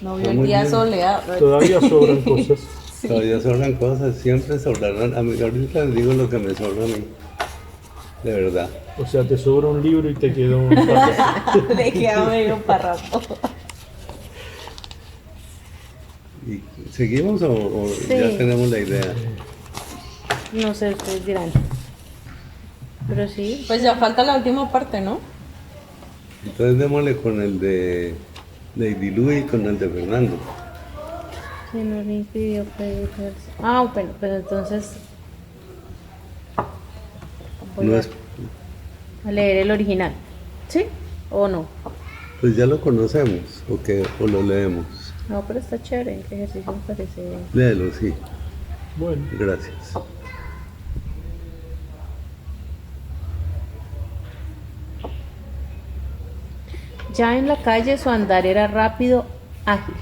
No vio Está el muy día bien. soleado. Todavía sobran cosas. Todavía sobran cosas, siempre sobrarán. A mí, ahorita les digo lo que me sobra a mí. De verdad. O sea, te sobra un libro y te quedó un párrafo. Le queda medio párrafo. ¿Y seguimos o Sí. ya tenemos la idea? No sé, ustedes dirán. Pero sí. Pues ya falta la última parte, ¿no? Entonces démosle con el de Lady Lu y con el de Fernando. Sí, no le impidió pedir. Ah, bueno, pero entonces voy No a, es, a leer el original. ¿Sí? ¿O no? pues ya lo conocemos, o lo leemos. No, pero está chévere. El ejercicio me parece. Léelo, sí. Bueno, Gracias. Ya en la calle su andar era rápido, ágil.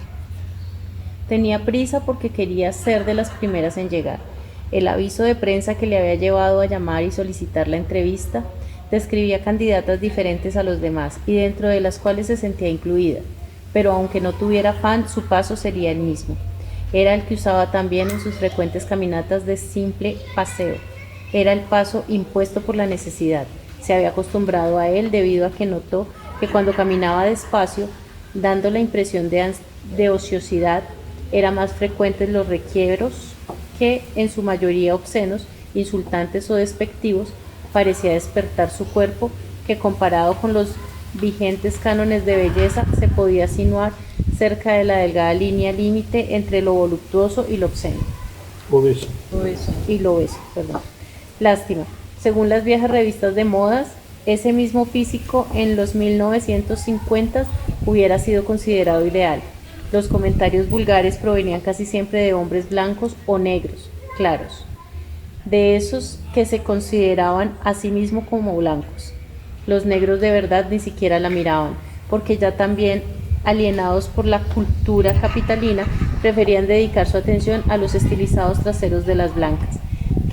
Tenía prisa porque quería ser de las primeras en llegar. El aviso de prensa que le había llevado a llamar y solicitar la entrevista describía candidatas diferentes a los demás y dentro de las cuales se sentía incluida, pero aunque no tuviera afán, su paso sería el mismo. Era el que usaba también en sus frecuentes caminatas de simple paseo. Era el paso impuesto por la necesidad. Se había acostumbrado a él debido a que notó que cuando caminaba despacio, dando la impresión de ociosidad, eran más frecuentes los requiebros que, en su mayoría obscenos, insultantes o despectivos, parecía despertar su cuerpo, que comparado con los vigentes cánones de belleza se podía sinuar cerca de la delgada línea límite entre lo voluptuoso y lo obsceno. obeso. Y lo obeso, perdón. Lástima. Según las viejas revistas de modas, ese mismo físico en los 1950 hubiera sido considerado ideal. Los comentarios vulgares provenían casi siempre de hombres blancos o negros, claros, de esos que se consideraban a sí mismos como blancos. Los negros de verdad ni siquiera la miraban, porque ya también, alienados por la cultura capitalina, preferían dedicar su atención a los estilizados traseros de las blancas,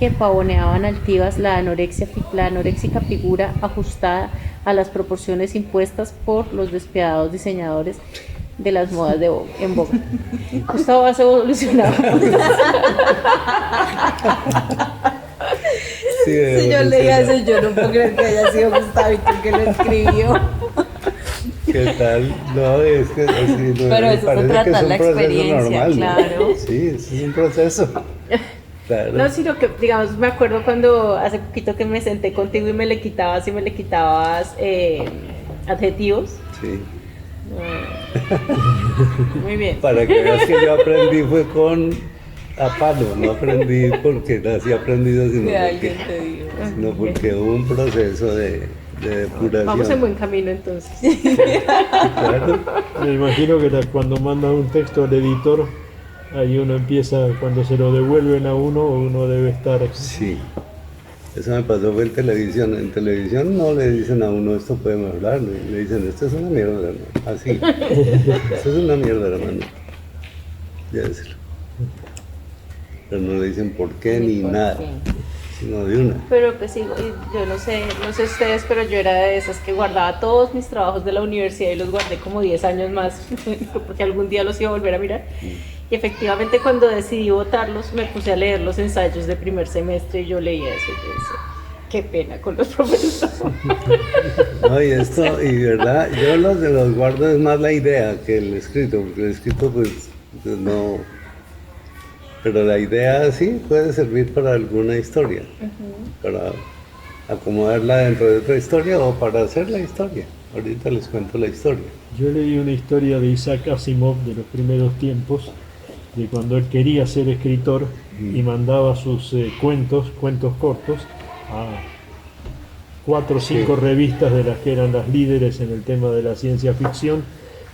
que pavoneaban altivas la anoréxica figura ajustada a las proporciones impuestas por los despiadados diseñadores de las modas en boga. Gustavo vas evolucionado. Sí, Si yo leía eso, yo no puedo creer que haya sido Gustavito que lo escribió. ¿Qué tal? No, es que así, no, Pero me eso se parece trata que es de un la proceso experiencia, normal, ¿no? claro. Sí, es un proceso. Claro. No, sino que, digamos, me acuerdo cuando hace poquito que me senté contigo y me le quitabas adjetivos. Sí. Muy bien. Para que veas que yo aprendí fue a palo, no aprendí porque nací aprendido, sino Que alguien porque, te dijo. sino porque hubo un proceso de depuración. Vamos en buen camino entonces. Claro. Me imagino que cuando mandas un texto al editor, ahí uno empieza, cuando se lo devuelven a uno debe estar Sí, Eso me pasó fue en televisión. En televisión no le dicen a uno esto puede mejorar, le dicen esto es una mierda, hermano. Así. Esto es una mierda, hermano. Ya decirlo. Pero no le dicen por qué ni por nada, qué. sino de una. Pero pues sí, yo no sé ustedes, pero yo era de esas que guardaba todos mis trabajos de la universidad y los guardé como 10 años más, porque algún día los iba a volver a mirar. Y efectivamente cuando decidí votarlos me puse a leer los ensayos de primer semestre y yo leía eso y yo decía, qué pena con los profesores. No, y esto, y verdad, yo los guardo es más la idea que el escrito, porque el escrito pues no. Pero la idea sí puede servir para alguna historia, para acomodarla dentro de otra historia o para hacer la historia. Ahorita les cuento la historia. Yo leí una historia de Isaac Asimov de los primeros tiempos, de cuando él quería ser escritor y mandaba sus cuentos cortos, a 4 o 5 revistas de las que eran las líderes en el tema de la ciencia ficción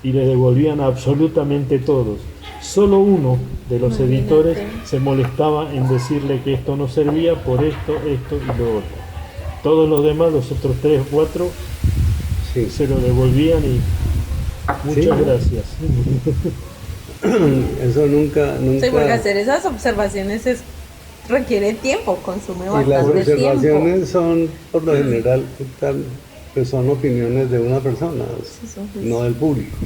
y le devolvían absolutamente todos. Solo uno de los editores se molestaba en decirle que esto no servía por esto y lo otro. Todos los demás, los otros 3 o 4, Sí. se lo devolvían y muchas Sí. gracias. Eso nunca. Sí, porque hacer esas observaciones requiere tiempo, consume Y las bastante tiempo. observaciones son, por lo general, pues son opiniones de una persona, no del público.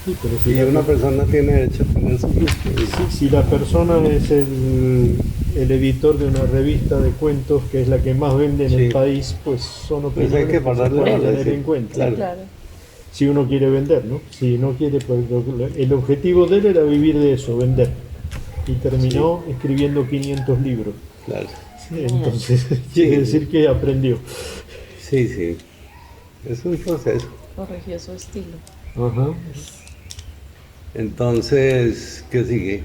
Sí, pero Y una persona tiene derecho a tener su gusto. si la persona es el editor de una revista de cuentos que es la que más vende en Sí. el país, pues son Pues opiniones hay que que se pararle pueden bola, tener sí, en cuenta. claro. Claro. Si uno quiere vender, ¿no? Si no quiere, pues el objetivo de él era vivir de eso, vender. Y terminó escribiendo 500 libros. Claro. Entonces, quiere decir que aprendió. Sí, sí. Es un proceso. Corrigió su estilo. Ajá. Entonces, ¿qué sigue?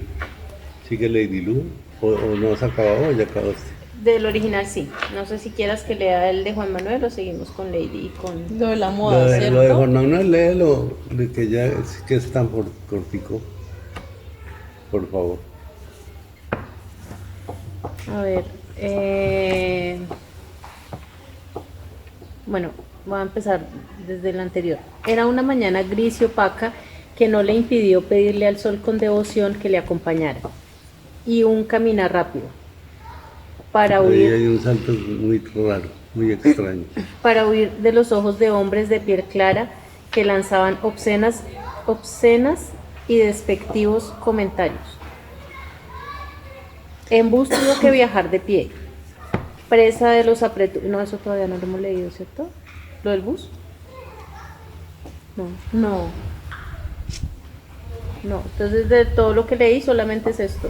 ¿Sigue Lady Lu? ¿O no se acabó o ya acabaste? Del original sí. No sé si quieras que lea el de Juan Manuel o seguimos con Lady y con... Lo de la Lo moda, de, ¿cierto? lo de Juan Manuel, léelo, de que ya que es tan cortico. Por favor. A ver, bueno, voy a empezar desde el anterior. Era una mañana gris y opaca que no le impidió pedirle al sol con devoción que le acompañara y un caminar rápido para Ahí huir, hay un salto muy raro, muy extraño. para huir de los ojos de hombres de piel clara que lanzaban obscenas y despectivos comentarios. En bus tuvo que viajar de pie, presa de los apretos. No, eso todavía no lo hemos leído, ¿cierto? ¿Lo del bus? No, No. no. Entonces de todo lo que leí solamente es esto.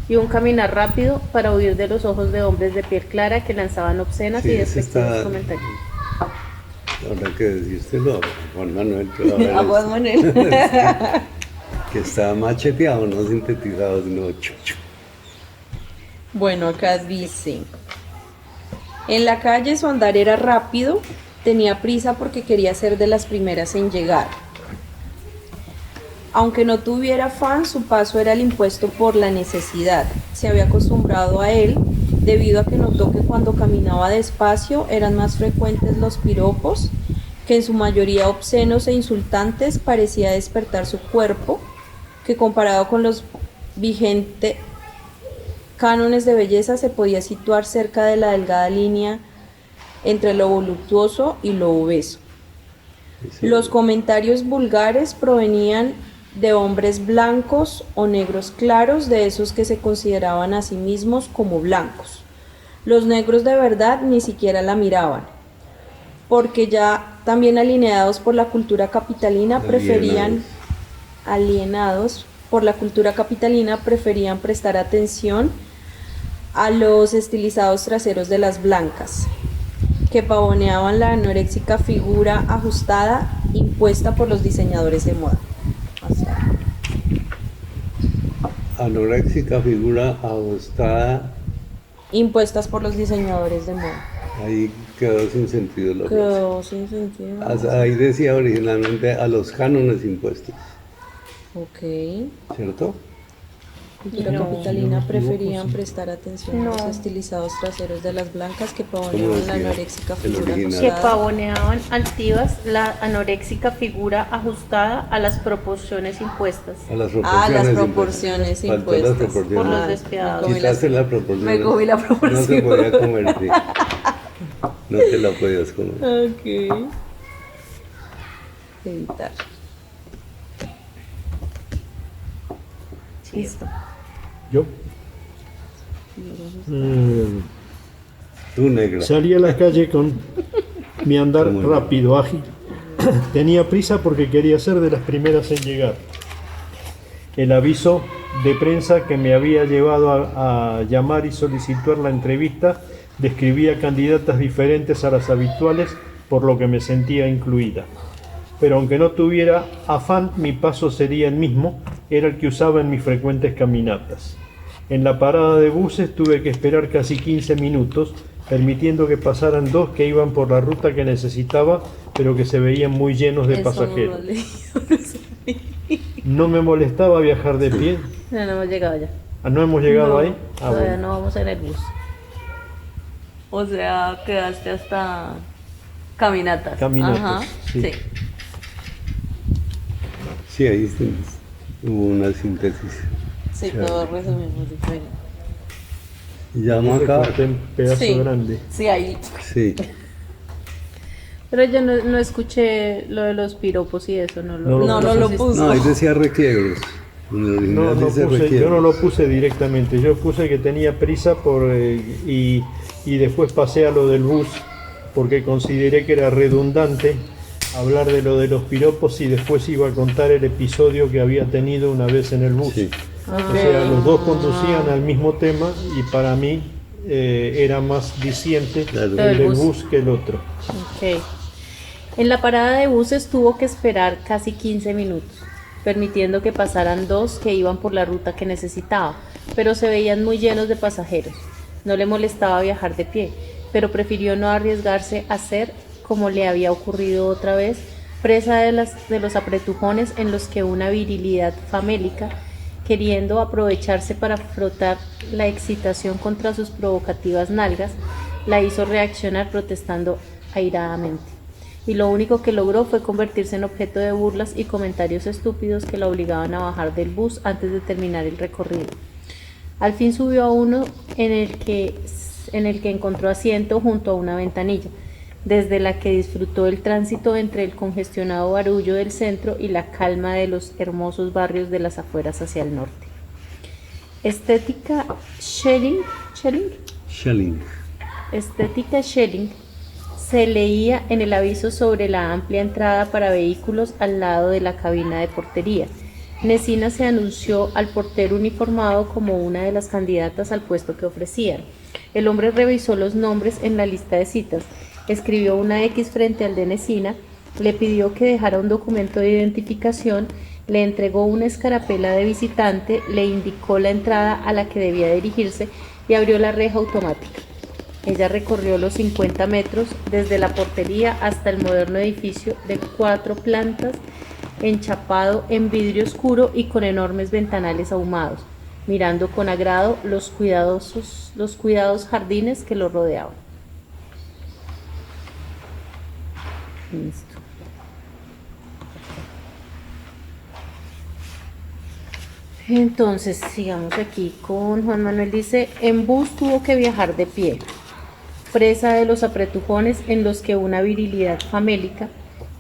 Y un caminar rápido para huir de los ojos de hombres de piel clara que lanzaban obscenas Sí, y ese despectivos está- comentarios. Habrá que decírselo a Juan Manuel, que, va a ver A Juan Manuel. que está macheteado, no sintetizado, sino chucho. Bueno, acá dice, en la calle su andar era rápido, tenía prisa porque quería ser de las primeras en llegar. Aunque no tuviera afán, su paso era el impuesto por la necesidad. Se había acostumbrado a él, debido a que notó que cuando caminaba despacio eran más frecuentes los piropos, que en su mayoría obscenos e insultantes, parecía despertar su cuerpo, que comparado con los vigentes cánones de belleza se podía situar cerca de la delgada línea entre lo voluptuoso y lo obeso. Los comentarios vulgares provenían de hombres blancos o negros claros, de esos que se consideraban a sí mismos como blancos. Los negros de verdad ni siquiera la miraban, porque ya también alineados por la cultura capitalina alienados por la cultura capitalina preferían prestar atención a los estilizados traseros de las blancas, que pavoneaban la anoréxica figura ajustada impuesta por los diseñadores de moda. O sea, Anoréxica figura ajustada, impuestas por los diseñadores de moda. ahí quedó sin sentido la frase. Quedó sin sentido. Ahí decía originalmente a los cánones impuestos, Ok. ¿cierto? Cultura No, capitalina si no me preferían equivoco, sí. prestar atención a No. los estilizados traseros de las blancas que ¿Cómo pavoneaban la decía? anoréxica El figura original. Que ajustada. pavoneaban altivas la anoréxica figura ajustada a las proporciones impuestas A las Ah, las proporciones. proporciones Faltó las impuestas. proporciones. por los Ah, despiadados. me comí las- Quitaste la proporción. me comí la No se proporción. podía comer, sí. No te la podías comer. Ok. Evitar. Listo. Yo. Tú, negra. Salí a la calle con mi andar Muy bien. rápido, ágil. Tenía prisa porque quería ser de las primeras en llegar. El aviso de prensa que me había llevado a llamar y solicitar la entrevista describía candidatas diferentes a las habituales, por lo que me sentía incluida. Pero aunque no tuviera afán, mi paso sería el mismo, era el que usaba en mis frecuentes caminatas. En la parada de buses tuve que esperar casi 15 minutos, permitiendo que pasaran dos que iban por la ruta que necesitaba, pero que se veían muy llenos de Eso pasajeros. no lo he leído. No me molestaba viajar de pie. No, no hemos llegado ya. Ah, ¿no hemos llegado ahí? Ah, Todavía bueno. no vamos en el bus. O sea, quedaste hasta caminatas. Caminatas, Ajá, sí. sí. Sí, ahí sí, hubo una síntesis. Sí, todo resumimos diferente. Llamo Ese acá. corté un pedazo Sí. grande. Sí, ahí. Sí. Pero yo no escuché lo de los piropos y eso, no lo, No, no lo pusiste. puso. No, ahí decía requiebros. En el original No, dice yo requiebros. no lo puse directamente, yo puse que tenía prisa y después pasé a lo del bus porque consideré que era redundante hablar de lo de los piropos y después iba a contar el episodio que había tenido una vez en el bus. Sí. O sea, los dos conducían al mismo tema y para mí era más diciente Claro. el Del del bus. bus que el otro. Ok. En la parada de buses tuvo que esperar casi 15 minutos, permitiendo que pasaran dos que iban por la ruta que necesitaba, pero se veían muy llenos de pasajeros. No le molestaba viajar de pie, pero prefirió no arriesgarse a ser, como le había ocurrido otra vez, presa de los apretujones en los que una virilidad famélica, queriendo aprovecharse para frotar la excitación contra sus provocativas nalgas, la hizo reaccionar protestando airadamente. Y lo único que logró fue convertirse en objeto de burlas y comentarios estúpidos que la obligaban a bajar del bus antes de terminar el recorrido. Al fin subió a uno en el que encontró asiento junto a una ventanilla, desde la que disfrutó el tránsito entre el congestionado barullo del centro y la calma de los hermosos barrios de las afueras hacia el norte. Estética Schelling se leía en el aviso sobre la amplia entrada para vehículos al lado de la cabina de portería. Nesina se anunció al portero uniformado como una de las candidatas al puesto que ofrecían. El hombre revisó los nombres en la lista de citas, escribió una X frente al de Nesina, le pidió que dejara un documento de identificación, le entregó una escarapela de visitante, le indicó la entrada a la que debía dirigirse y abrió la reja automática. Ella recorrió los 50 metros desde la portería hasta el moderno edificio de 4 plantas, enchapado en vidrio oscuro y con enormes ventanales ahumados, mirando con agrado los cuidados jardines que lo rodeaban. Listo. Entonces, sigamos aquí con Juan Manuel. Dice, en bus tuvo que viajar de pie, presa de los apretujones en los que una virilidad famélica,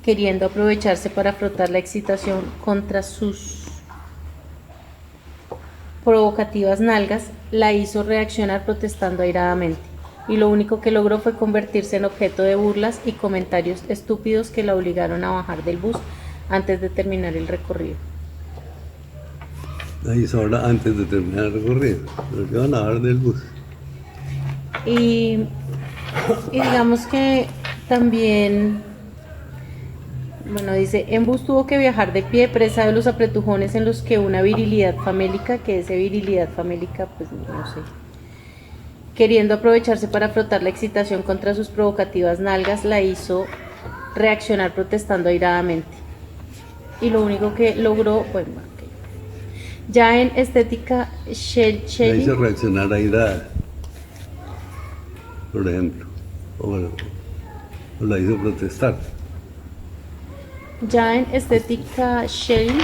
queriendo aprovecharse para frotar la excitación contra sus provocativas nalgas, la hizo reaccionar protestando airadamente, y lo único que logró fue convertirse en objeto de burlas y comentarios estúpidos que la obligaron a bajar del bus antes de terminar el recorrido. Ahí es ahora antes de terminar el recorrido. Los que van a bajar del bus. Y digamos que también, bueno, dice, en bus tuvo que viajar de pie, presa de los apretujones en los que una virilidad famélica, que ese virilidad famélica, pues no sé, queriendo aprovecharse para frotar la excitación contra sus provocativas nalgas, la hizo reaccionar protestando airadamente. Y lo único que logró, bueno, Ya en estética La Shelley, hizo reaccionar airada, por ejemplo, o, bueno, o la hizo protestar. Ya en estética Shelley,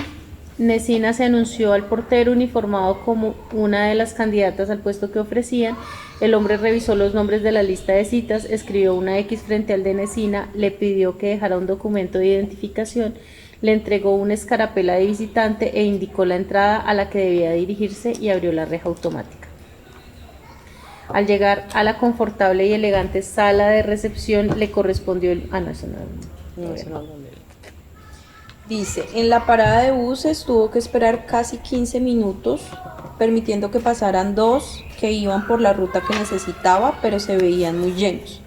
Nesina se anunció al portero uniformado como una de las candidatas al puesto que ofrecían. El hombre revisó los nombres de la lista de citas, escribió una X frente al de Nesina, le pidió que dejara un documento de identificación, le entregó una escarapela de visitante e indicó la entrada a la que debía dirigirse y abrió la reja automática. Al llegar a la confortable y elegante sala de recepción, le correspondió el... Ah, no, eso no. Dice, en la parada de buses tuvo que esperar casi 15 minutos, permitiendo que pasaran dos que iban por la ruta que necesitaba, pero se veían muy llenos.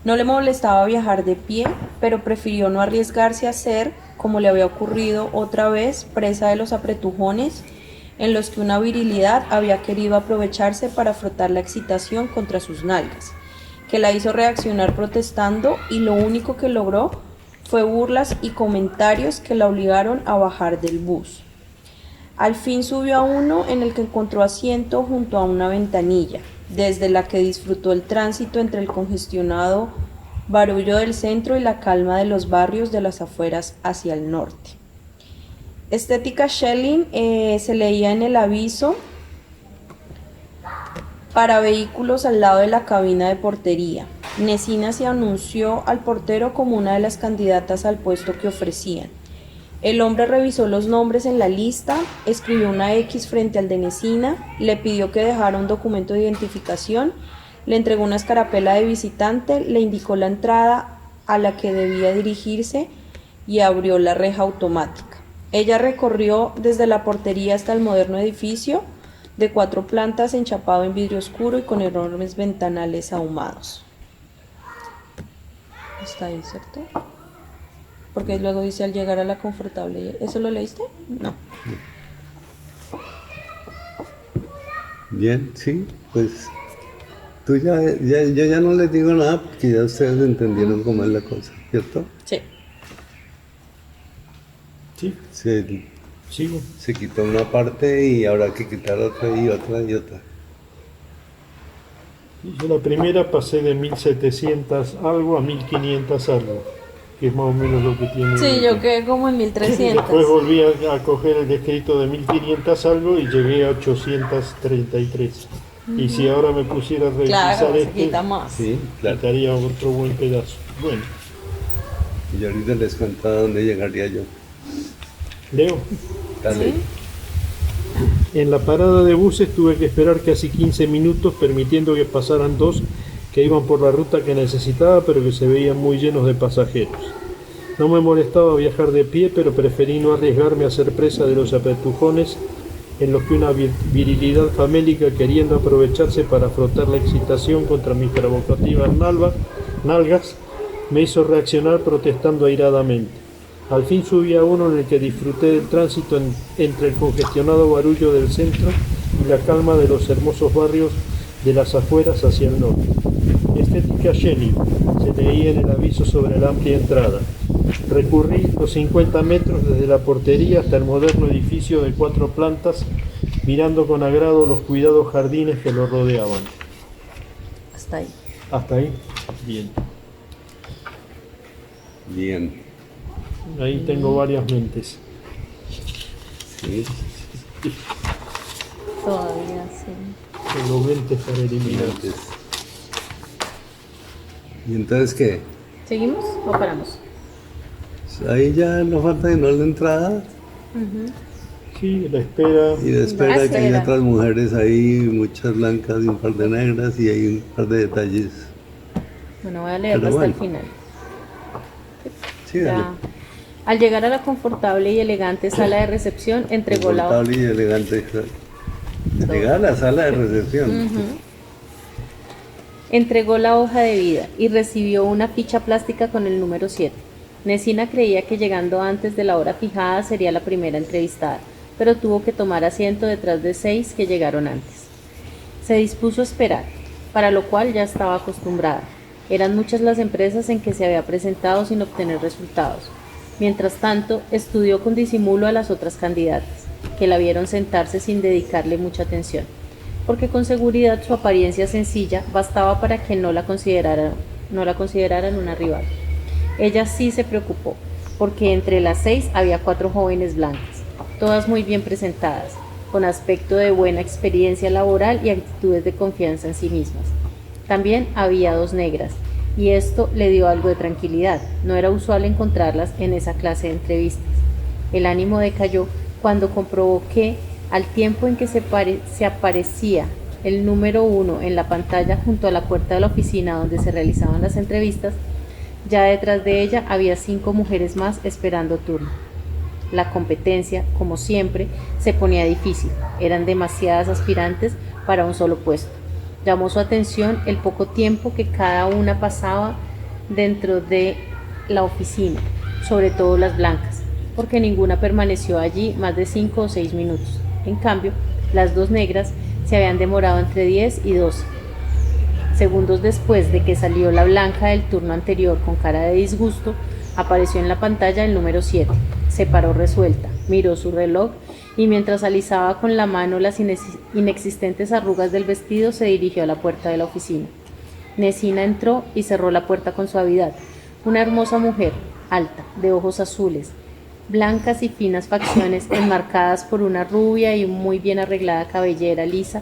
No le molestaba viajar de pie, pero prefirió no arriesgarse a ser, como le había ocurrido otra vez, presa de los apretujones en los que una virilidad había querido aprovecharse para frotar la excitación contra sus nalgas, que la hizo reaccionar protestando, y lo único que logró fue burlas y comentarios que la obligaron a bajar del bus. Al fin subió a uno en el que encontró asiento junto a una ventanilla, desde la que disfrutó el tránsito entre el congestionado barullo del centro y la calma de los barrios de las afueras hacia el norte. Estética Schelling se leía en el aviso para vehículos al lado de la cabina de portería. Nesina se anunció al portero como una de las candidatas al puesto que ofrecían. El hombre revisó los nombres en la lista, escribió una X frente al de Nesina, le pidió que dejara un documento de identificación, le entregó una escarapela de visitante, le indicó la entrada a la que debía dirigirse y abrió la reja automática. Ella recorrió desde la portería hasta el moderno edificio de 4 plantas enchapado en vidrio oscuro y con enormes ventanales ahumados. Está ahí, ¿cierto? Porque luego dice al llegar a la confortable. ¿Eso lo leíste? No. Bien, sí, pues tú yo ya no les digo nada porque ya ustedes entendieron cómo es la cosa, ¿cierto? Sí. Sí, sigo. Se quitó una parte y habrá que quitar otra y otra y otra. Yo la primera pasé de 1700 algo a 1500 algo, que es más o menos lo que tiene. Sí, yo quedé como en 1300. Después volví a coger el escrito de 1500 algo y llegué a 833. Y si ahora me pusiera a revisar Claro, se este, quita más. Sí, claro. quitaría otro buen pedazo. Bueno, Y ahorita les cuento a dónde llegaría yo. leo. Dale. En la parada de buses tuve que esperar casi 15 minutos, permitiendo que pasaran dos que iban por la ruta que necesitaba, pero que se veían muy llenos de pasajeros. No me molestaba viajar de pie, pero preferí no arriesgarme a ser presa de los apretujones en los que una virilidad famélica, queriendo aprovecharse para frotar la excitación contra mis provocativas nalgas, me hizo reaccionar protestando airadamente. Al fin subí a uno en el que disfruté del tránsito entre el congestionado barullo del centro y la calma de los hermosos barrios de las afueras hacia el norte. Estética Schelling, se leía en el aviso sobre la amplia entrada. Recorrí los 50 metros desde la portería hasta el moderno edificio de 4 plantas, mirando con agrado los cuidados jardines que lo rodeaban. Hasta ahí. ¿Hasta ahí? Bien. Bien. Ahí tengo varias mentes. Sí. Todavía sí. Tengo mentes para eliminar. Antes. ¿Y entonces qué? ¿Seguimos o paramos? Ahí ya no falta sino la entrada Sí, la espera. y de espera La que hay espera. otras mujeres ahí, muchas blancas y un par de negras y hay un par de detalles. Bueno, voy a leerlo Pero hasta el bueno. final. Sí, dale. Ya. Al llegar a la confortable y elegante sala de recepción, entregó la Confortable y elegante. Llegar a la sala de recepción. Entregó la hoja de vida y recibió una ficha plástica con el número 7. Nesina creía que llegando antes de la hora fijada sería la primera entrevistada, pero tuvo que tomar asiento detrás de 6 que llegaron antes. Se dispuso a esperar, para lo cual ya estaba acostumbrada. Eran muchas las empresas en que se había presentado sin obtener resultados. Mientras tanto, estudió con disimulo a las otras candidatas. que la vieron sentarse sin dedicarle mucha atención, porque con seguridad su apariencia sencilla bastaba para que no la consideraran una rival. Ella sí se preocupó, porque entre las 6 había 4 jóvenes blancas, todas muy bien presentadas, con aspecto de buena experiencia laboral y actitudes de confianza en sí mismas. También había 2 negras, y esto le dio algo de tranquilidad. No era usual encontrarlas en esa clase de entrevistas. El ánimo decayó cuando comprobó que, al tiempo en que se aparecía el número 1 en la pantalla junto a la puerta de la oficina donde se realizaban las entrevistas, ya detrás de ella había 5 mujeres más esperando turno. La competencia, como siempre, se ponía difícil. Eran demasiadas aspirantes para un solo puesto. Llamó su atención el poco tiempo que cada una pasaba dentro de la oficina, sobre todo las blancas, porque ninguna permaneció allí más de 5 o 6 minutos. En cambio, las 2 negras se habían demorado entre 10 y 12. Segundos después de que salió la blanca del turno anterior con cara de disgusto, apareció en la pantalla el número 7. Se paró resuelta, miró su reloj y mientras alisaba con la mano las inexistentes arrugas del vestido, se dirigió a la puerta de la oficina. Nesina entró y cerró la puerta con suavidad. Una hermosa mujer, alta, de ojos azules, blancas y finas facciones enmarcadas por una rubia y muy bien arreglada cabellera lisa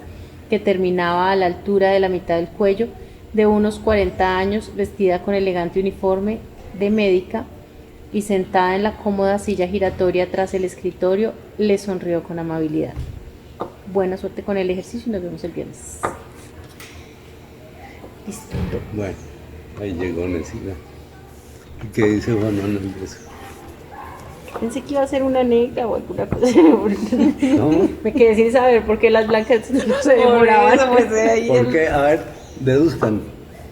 que terminaba a la altura de la mitad del cuello, de unos 40 años, vestida con elegante uniforme de médica y sentada en la cómoda silla giratoria tras el escritorio, le sonrió con amabilidad. Buena suerte con el ejercicio y nos vemos el viernes. Listo. Bueno, ahí llegó Nesina. ¿Y qué dice Juan Manuel de eso? Pensé que iba a ser una negra o alguna cosa. ¿No? Me quedé sin saber por qué las blancas no se demoraban. ¿Por qué? A ver, deduzcan.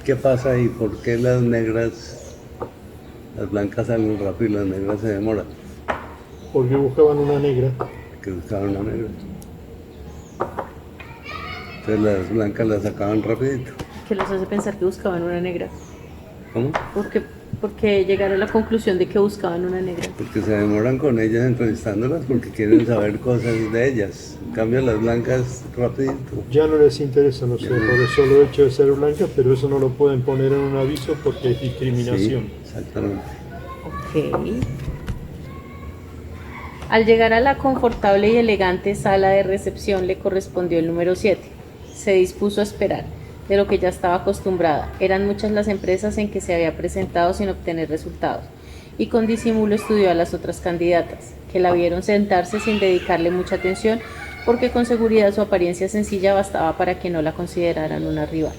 ¿Qué pasa ahí? ¿Por qué las blancas salen rápido y las negras se demoran? Porque buscaban una negra. Que buscaban una negra. Entonces las blancas las sacaban rapidito. ¿Qué los hace pensar que buscaban una negra? ¿Cómo? Porque llegaron a la conclusión de que buscaban una negra. Porque se demoran con ellas entrevistándolas porque quieren saber cosas de ellas. En cambio las blancas rapidito. Ya no les interesa, no sé, por el solo hecho de ser blancas, pero eso no lo pueden poner en un aviso porque es discriminación. Sí, exactamente. Ok. Al llegar a la confortable y elegante sala de recepción le correspondió el número 7. Se dispuso a esperar, de lo que ya estaba acostumbrada. Eran muchas las empresas en que se había presentado sin obtener resultados, y con disimulo estudió a las otras candidatas, que la vieron sentarse sin dedicarle mucha atención, porque con seguridad su apariencia sencilla bastaba para que no la consideraran una rival.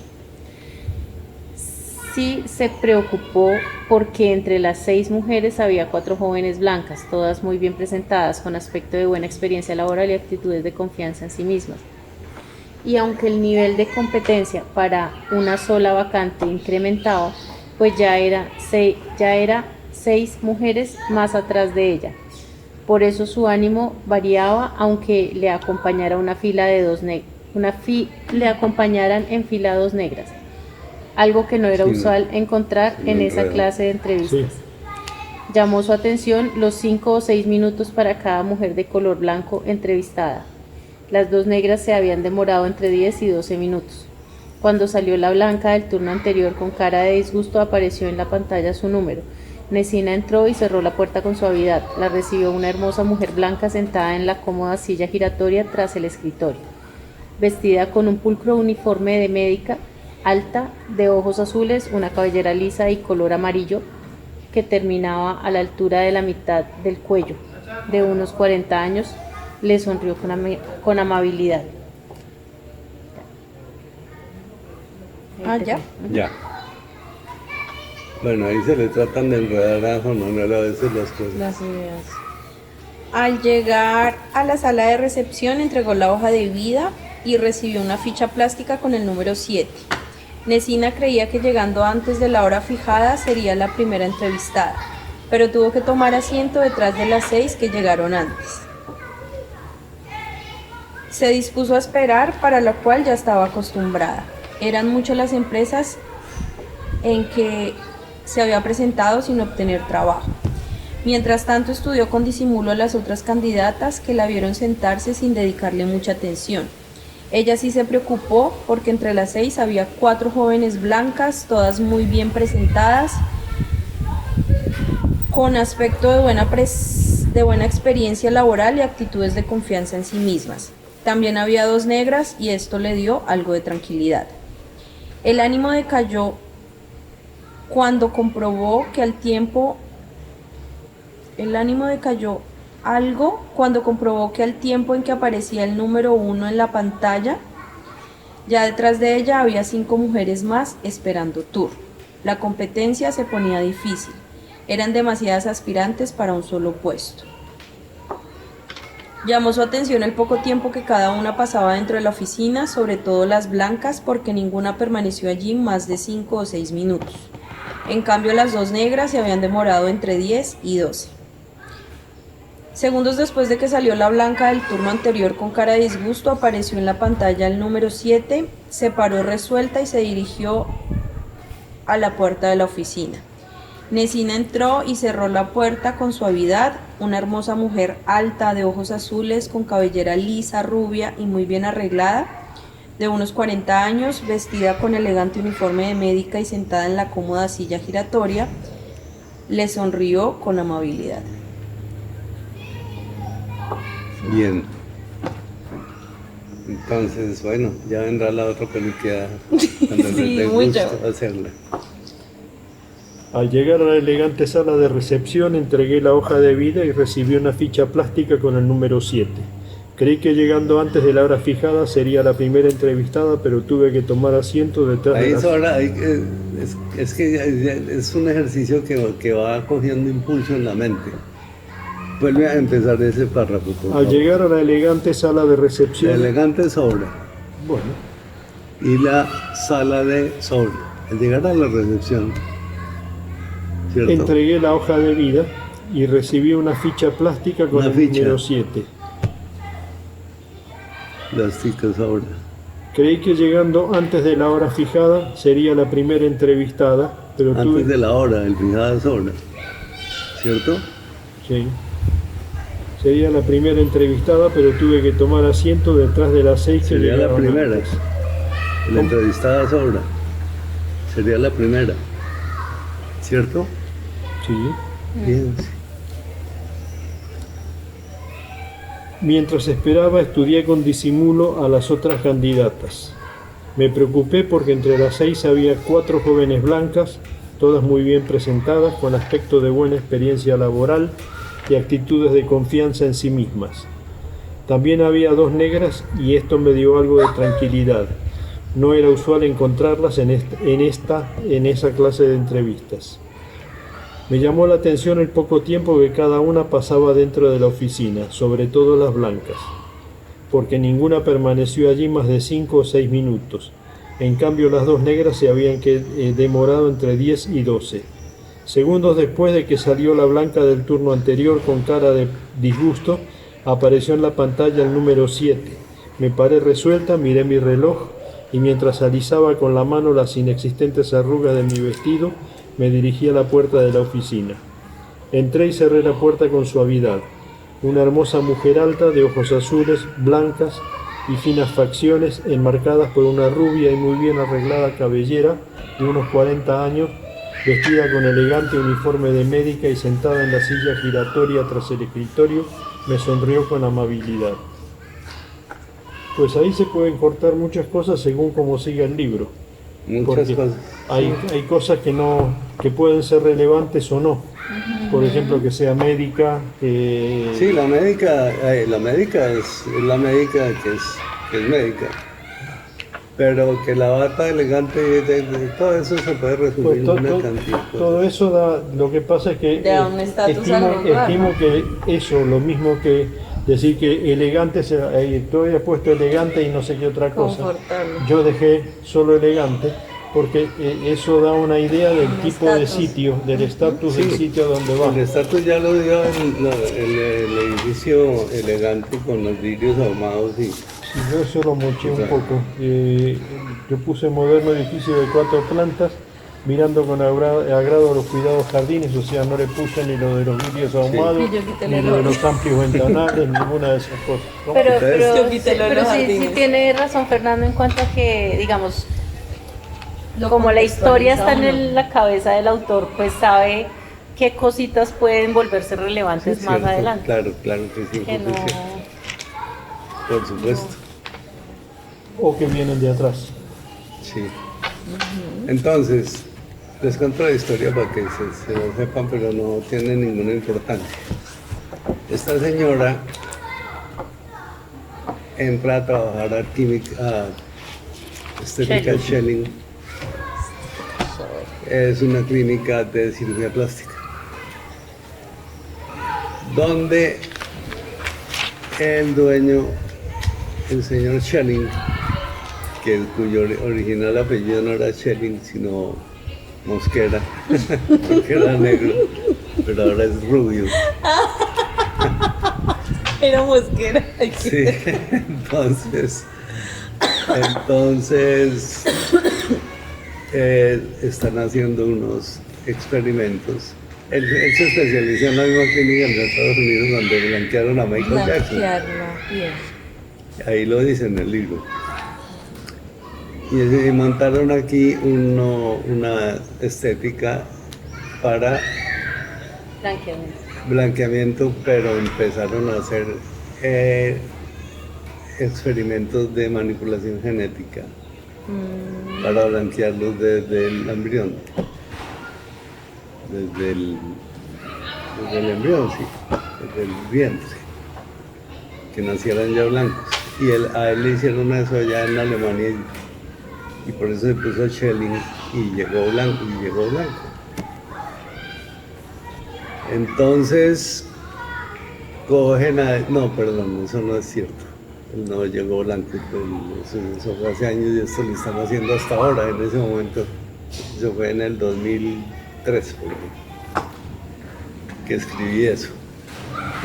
Sí se preocupó porque entre las 6 mujeres había 4 jóvenes blancas, todas muy bien presentadas, con aspecto de buena experiencia laboral y actitudes de confianza en sí mismas. Y aunque el nivel de competencia para una sola vacante incrementaba, pues ya era 6 mujeres más atrás de ella. Por eso su ánimo variaba, aunque le acompañara le acompañaran en fila 2 negras, algo que no era usual encontrar en esa clase de entrevistas. Sí. Llamó su atención los 5 o 6 minutos para cada mujer de color blanco entrevistada. Las 2 negras se habían demorado entre 10 y 12 minutos. Cuando salió la blanca del turno anterior con cara de disgusto, apareció en la pantalla su número. Nesina entró y cerró la puerta con suavidad. La recibió una hermosa mujer blanca sentada en la cómoda silla giratoria tras el escritorio, vestida con un pulcro uniforme de médica, alta, de ojos azules, una cabellera lisa y color amarillo que terminaba a la altura de la mitad del cuello, de unos 40 años. Le sonrió con amabilidad. Ya. Ya. Bueno, ahí se le tratan de enredar a Juan Manuel a veces las cosas. Las ideas. Al llegar a la sala de recepción, entregó la hoja de vida y recibió una ficha plástica con el número 7. Nesina creía que llegando antes de la hora fijada sería la primera entrevistada, pero tuvo que tomar asiento detrás de las 6 que llegaron antes. Se dispuso a esperar, para lo cual ya estaba acostumbrada. Eran muchas las empresas en que se había presentado sin obtener trabajo, Mientras tanto estudió con disimulo a las otras candidatas que la vieron sentarse sin dedicarle mucha atención. Ella sí se preocupó porque entre las 6 había 4 jóvenes blancas, todas muy bien presentadas, con aspecto de buena experiencia laboral y actitudes de confianza en sí mismas. También había 2 negras y esto le dio algo de tranquilidad. El ánimo decayó cuando comprobó que al tiempo en que aparecía el número 1 en la pantalla, ya detrás de ella había 5 mujeres más esperando turno. La competencia se ponía difícil. Eran demasiadas aspirantes para un solo puesto. Llamó su atención el poco tiempo que cada una pasaba dentro de la oficina, sobre todo las blancas, porque ninguna permaneció allí más de 5 o 6 minutos. En cambio, las 2 negras se habían demorado entre 10 y 12. Segundos después de que salió la blanca del turno anterior con cara de disgusto, apareció en la pantalla el número 7, se paró resuelta y se dirigió a la puerta de la oficina. Nesina entró y cerró la puerta con suavidad. Una hermosa mujer alta, de ojos azules, con cabellera lisa, rubia y muy bien arreglada, de unos 40 años, vestida con elegante uniforme de médica y sentada en la cómoda silla giratoria, le sonrió con amabilidad. Bien. Entonces, bueno, ya vendrá la otra película cuando Sí, les dé mucho. gusto hacerla. Al llegar a la elegante sala de recepción, entregué la hoja de vida y recibí una ficha plástica con el número 7. Creí que llegando antes de la hora fijada sería la primera entrevistada, pero tuve que tomar asiento detrás de Ahí la... es ahora, es que es un ejercicio que va cogiendo impulso en la mente. Vuelve a empezar ese párrafo, por favor. Al llegar a la elegante sala de recepción... Elegante sobra. Bueno, Y la sala de sobra. Al llegar a la recepción, ¿cierto? entregué la hoja de vida y recibí una ficha plástica con Una el ficha. número 7. Las chicas sobra. Creí que llegando antes de la hora fijada sería la primera entrevistada, pero Antes tuve... de la hora, el fijada sobra. ¿Cierto? Sí. Sería la primera entrevistada, pero tuve que tomar asiento detrás de las 6 que Sería la llegaron primera. antes. La entrevistada sobra. Sería la primera. ¿Cierto? Sí. Bien. Mientras esperaba, estudié con disimulo a las otras candidatas. Me preocupé porque entre las 6 había 4 jóvenes blancas, todas muy bien presentadas, con aspecto de buena experiencia laboral y actitudes de confianza en sí mismas. También había 2 negras y esto me dio algo de tranquilidad. No era usual encontrarlas en esa clase de entrevistas. Me llamó la atención el poco tiempo que cada una pasaba dentro de la oficina, sobre todo las blancas, porque ninguna permaneció allí más de 5 o 6 minutos. En cambio, las 2 negras se habían demorado entre 10 y 12. Segundos después de que salió la blanca del turno anterior con cara de disgusto, apareció en la pantalla el número 7. Me paré resuelta, miré mi reloj y mientras alisaba con la mano las inexistentes arrugas de mi vestido, me dirigí a la puerta de la oficina. Entré y cerré la puerta con suavidad. Una hermosa mujer alta, de ojos azules, blancas y finas facciones, enmarcadas por una rubia y muy bien arreglada cabellera de unos 40 años, vestida con elegante uniforme de médica y sentada en la silla giratoria tras el escritorio, me sonrió con amabilidad. Pues ahí se pueden cortar muchas cosas según cómo siga el libro. Muchas Porque cosas. hay cosas que pueden ser relevantes o no. Por ejemplo, que sea médica. Sí, la médica es la médica que es médica. Pero que la bata elegante, de todo eso se puede resumir Pues en una cantidad de todo cosas. eso da, lo que pasa es que Da un estatus al lugar, estimo ¿no? que eso, lo mismo que decir que elegante, tú habías puesto elegante y no sé qué otra cosa. Confortable. Yo dejé solo elegante porque eso da una idea del Un tipo de estatus. sitio, del estatus del Sí. sitio donde El va. estatus ya lo dio el edificio elegante con los vidrios ahumados y Sí, yo eso lo moché un Claro. poco. Yo puse moderno edificio de 4 plantas mirando con agrado los cuidados jardines, o sea, no le puse ni lo de los vidrios ahumados, Y yo quité el ni lo de error. los amplios ventanales, ninguna de esas cosas, ¿no? Yo Pero quité lo de los sí jardines. tiene razón Fernando en cuanto a que, digamos, Lo como la historia está contextualiza en uno. la cabeza del autor, pues sabe qué cositas pueden volverse relevantes Sí, más cierto, adelante. Claro que sí, Que no... porque sí, por supuesto. O que vienen de atrás. Sí. Entonces, les cuento la historia para que se lo sepan, pero no tiene ninguna importancia. Esta señora entra a trabajar a química, a estética Schelling. Es una clínica de cirugía plástica, donde el dueño, el señor Schelling, cuyo original apellido no era Schelling, sino Mosquera, porque era negro, pero ahora es rubio. Era Mosquera. Sí, entonces están haciendo unos experimentos. Él se especializó en la misma clínica en Estados Unidos donde blanquearon a Michael Jackson. Blanquearla, bien. Ahí lo dice en el libro. Y montaron aquí una estética para Blanqueamiento. blanqueamiento, pero empezaron a hacer experimentos de manipulación genética para blanquearlos desde el embrión. Desde el embrión, sí, desde el vientre, que nacieran ya blancos. Y a él le hicieron eso allá en Alemania y por eso se puso Schelling y llegó blanco. Entonces, cogen no, perdón, eso no es cierto. Él no llegó blanco, eso fue hace años y esto lo están haciendo hasta ahora, en ese momento. Eso fue en el 2003, por ejemplo, que escribí eso.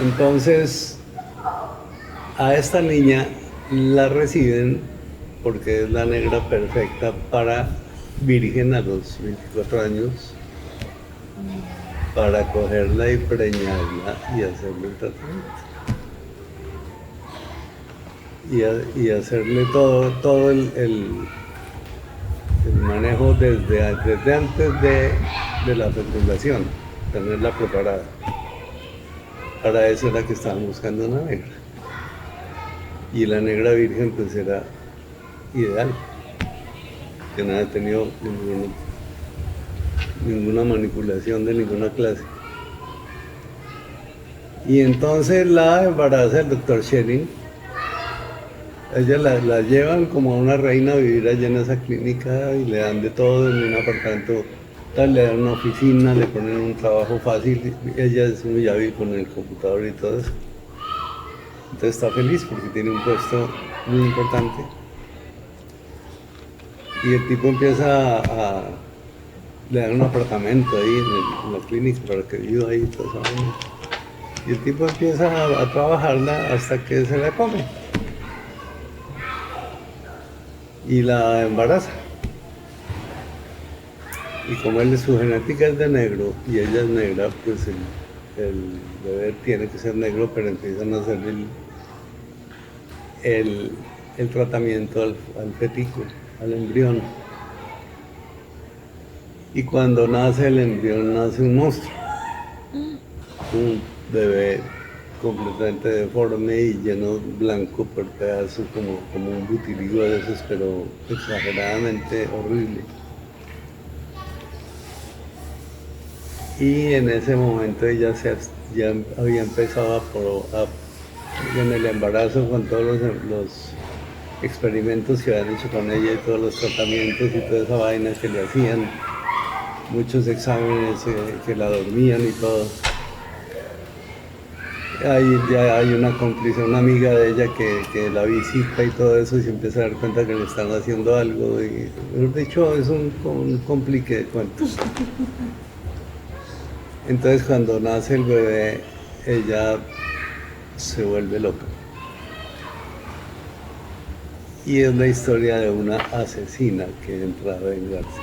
Entonces, a esta niña la reciben porque es la negra perfecta para virgen a los 24 años, para cogerla y preñarla y hacerle el tratamiento. Y hacerle todo el manejo desde antes de la fecundación, tenerla preparada. Para eso era que estaban buscando una negra. Y la negra virgen pues era ideal, que no había tenido ninguna manipulación de ninguna clase. Y entonces la embaraza el doctor Schelling. Ella la llevan como a una reina a vivir allá en esa clínica y le dan de todo en un apartamento, le dan una oficina, le ponen un trabajo fácil. Ella es muy hábil con el computador y todo eso. Entonces está feliz porque tiene un puesto muy importante. Y el tipo empieza le dan un apartamento ahí en la clínica para que viva ahí y todo eso. Y el tipo empieza a trabajarla hasta que se la come. Y la embaraza. Y como su genética es de negro y ella es negra, pues el bebé tiene que ser negro, pero empiezan a hacer el tratamiento al fetico, al embrión. Y cuando nace el embrión, nace un monstruo. Un bebé completamente deforme y lleno blanco por pedazos, como un butiligo de esos, pero exageradamente horrible. Y en ese momento ella ya había empezado en el embarazo con todos los experimentos que habían hecho con ella y todos los tratamientos y toda esa vaina que le hacían, muchos exámenes que la dormían y todo. Ahí ya hay una cómplice, una amiga de ella que la visita y todo eso y se empieza a dar cuenta que le están haciendo algo. Y, de hecho, es un complique de cuentos. Entonces, cuando nace el bebé, ella se vuelve loca. Y es la historia de una asesina que entra a vengarse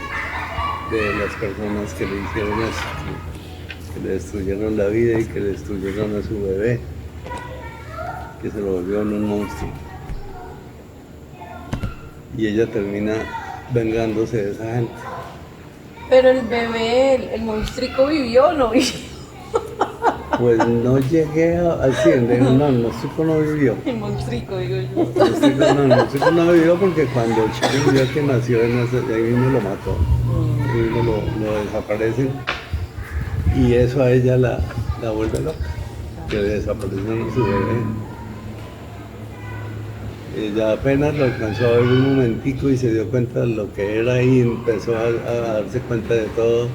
de las personas que le hicieron eso, que le destruyeron la vida y que le destruyeron a su bebé, que se lo volvió en un monstruo. Y ella termina vengándose de esa gente. Pero el bebé, el monstruico vivió o no vivió. Pues no llegué así, no, el monstruo no vivió. El monstruico, digo yo. El monstruo no vivió porque cuando el chico vio que nació, ahí mismo lo mató, ahí mismo lo desaparecen. Y eso a ella la vuelve loca, que desaparecieron a su bebé. Ella apenas lo alcanzó a ver un momentico y se dio cuenta de lo que era y empezó a darse cuenta de todo.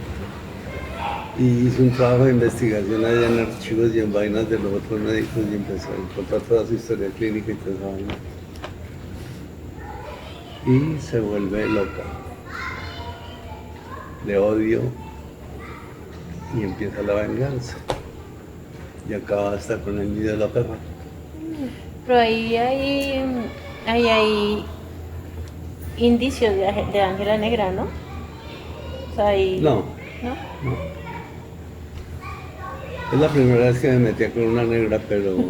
Y hizo un trabajo de investigación allá en archivos y en vainas de los otros médicos y empezó a encontrar toda su historia clínica y toda esa vaina. Y se vuelve loca de odio y empieza la venganza. Y acaba hasta con el nido de la perra. Pero ahí hay indicios de Ángela Negra, ¿no? O sea, ahí... No. ¿No? Es la primera vez que me metía con una negra, pero No,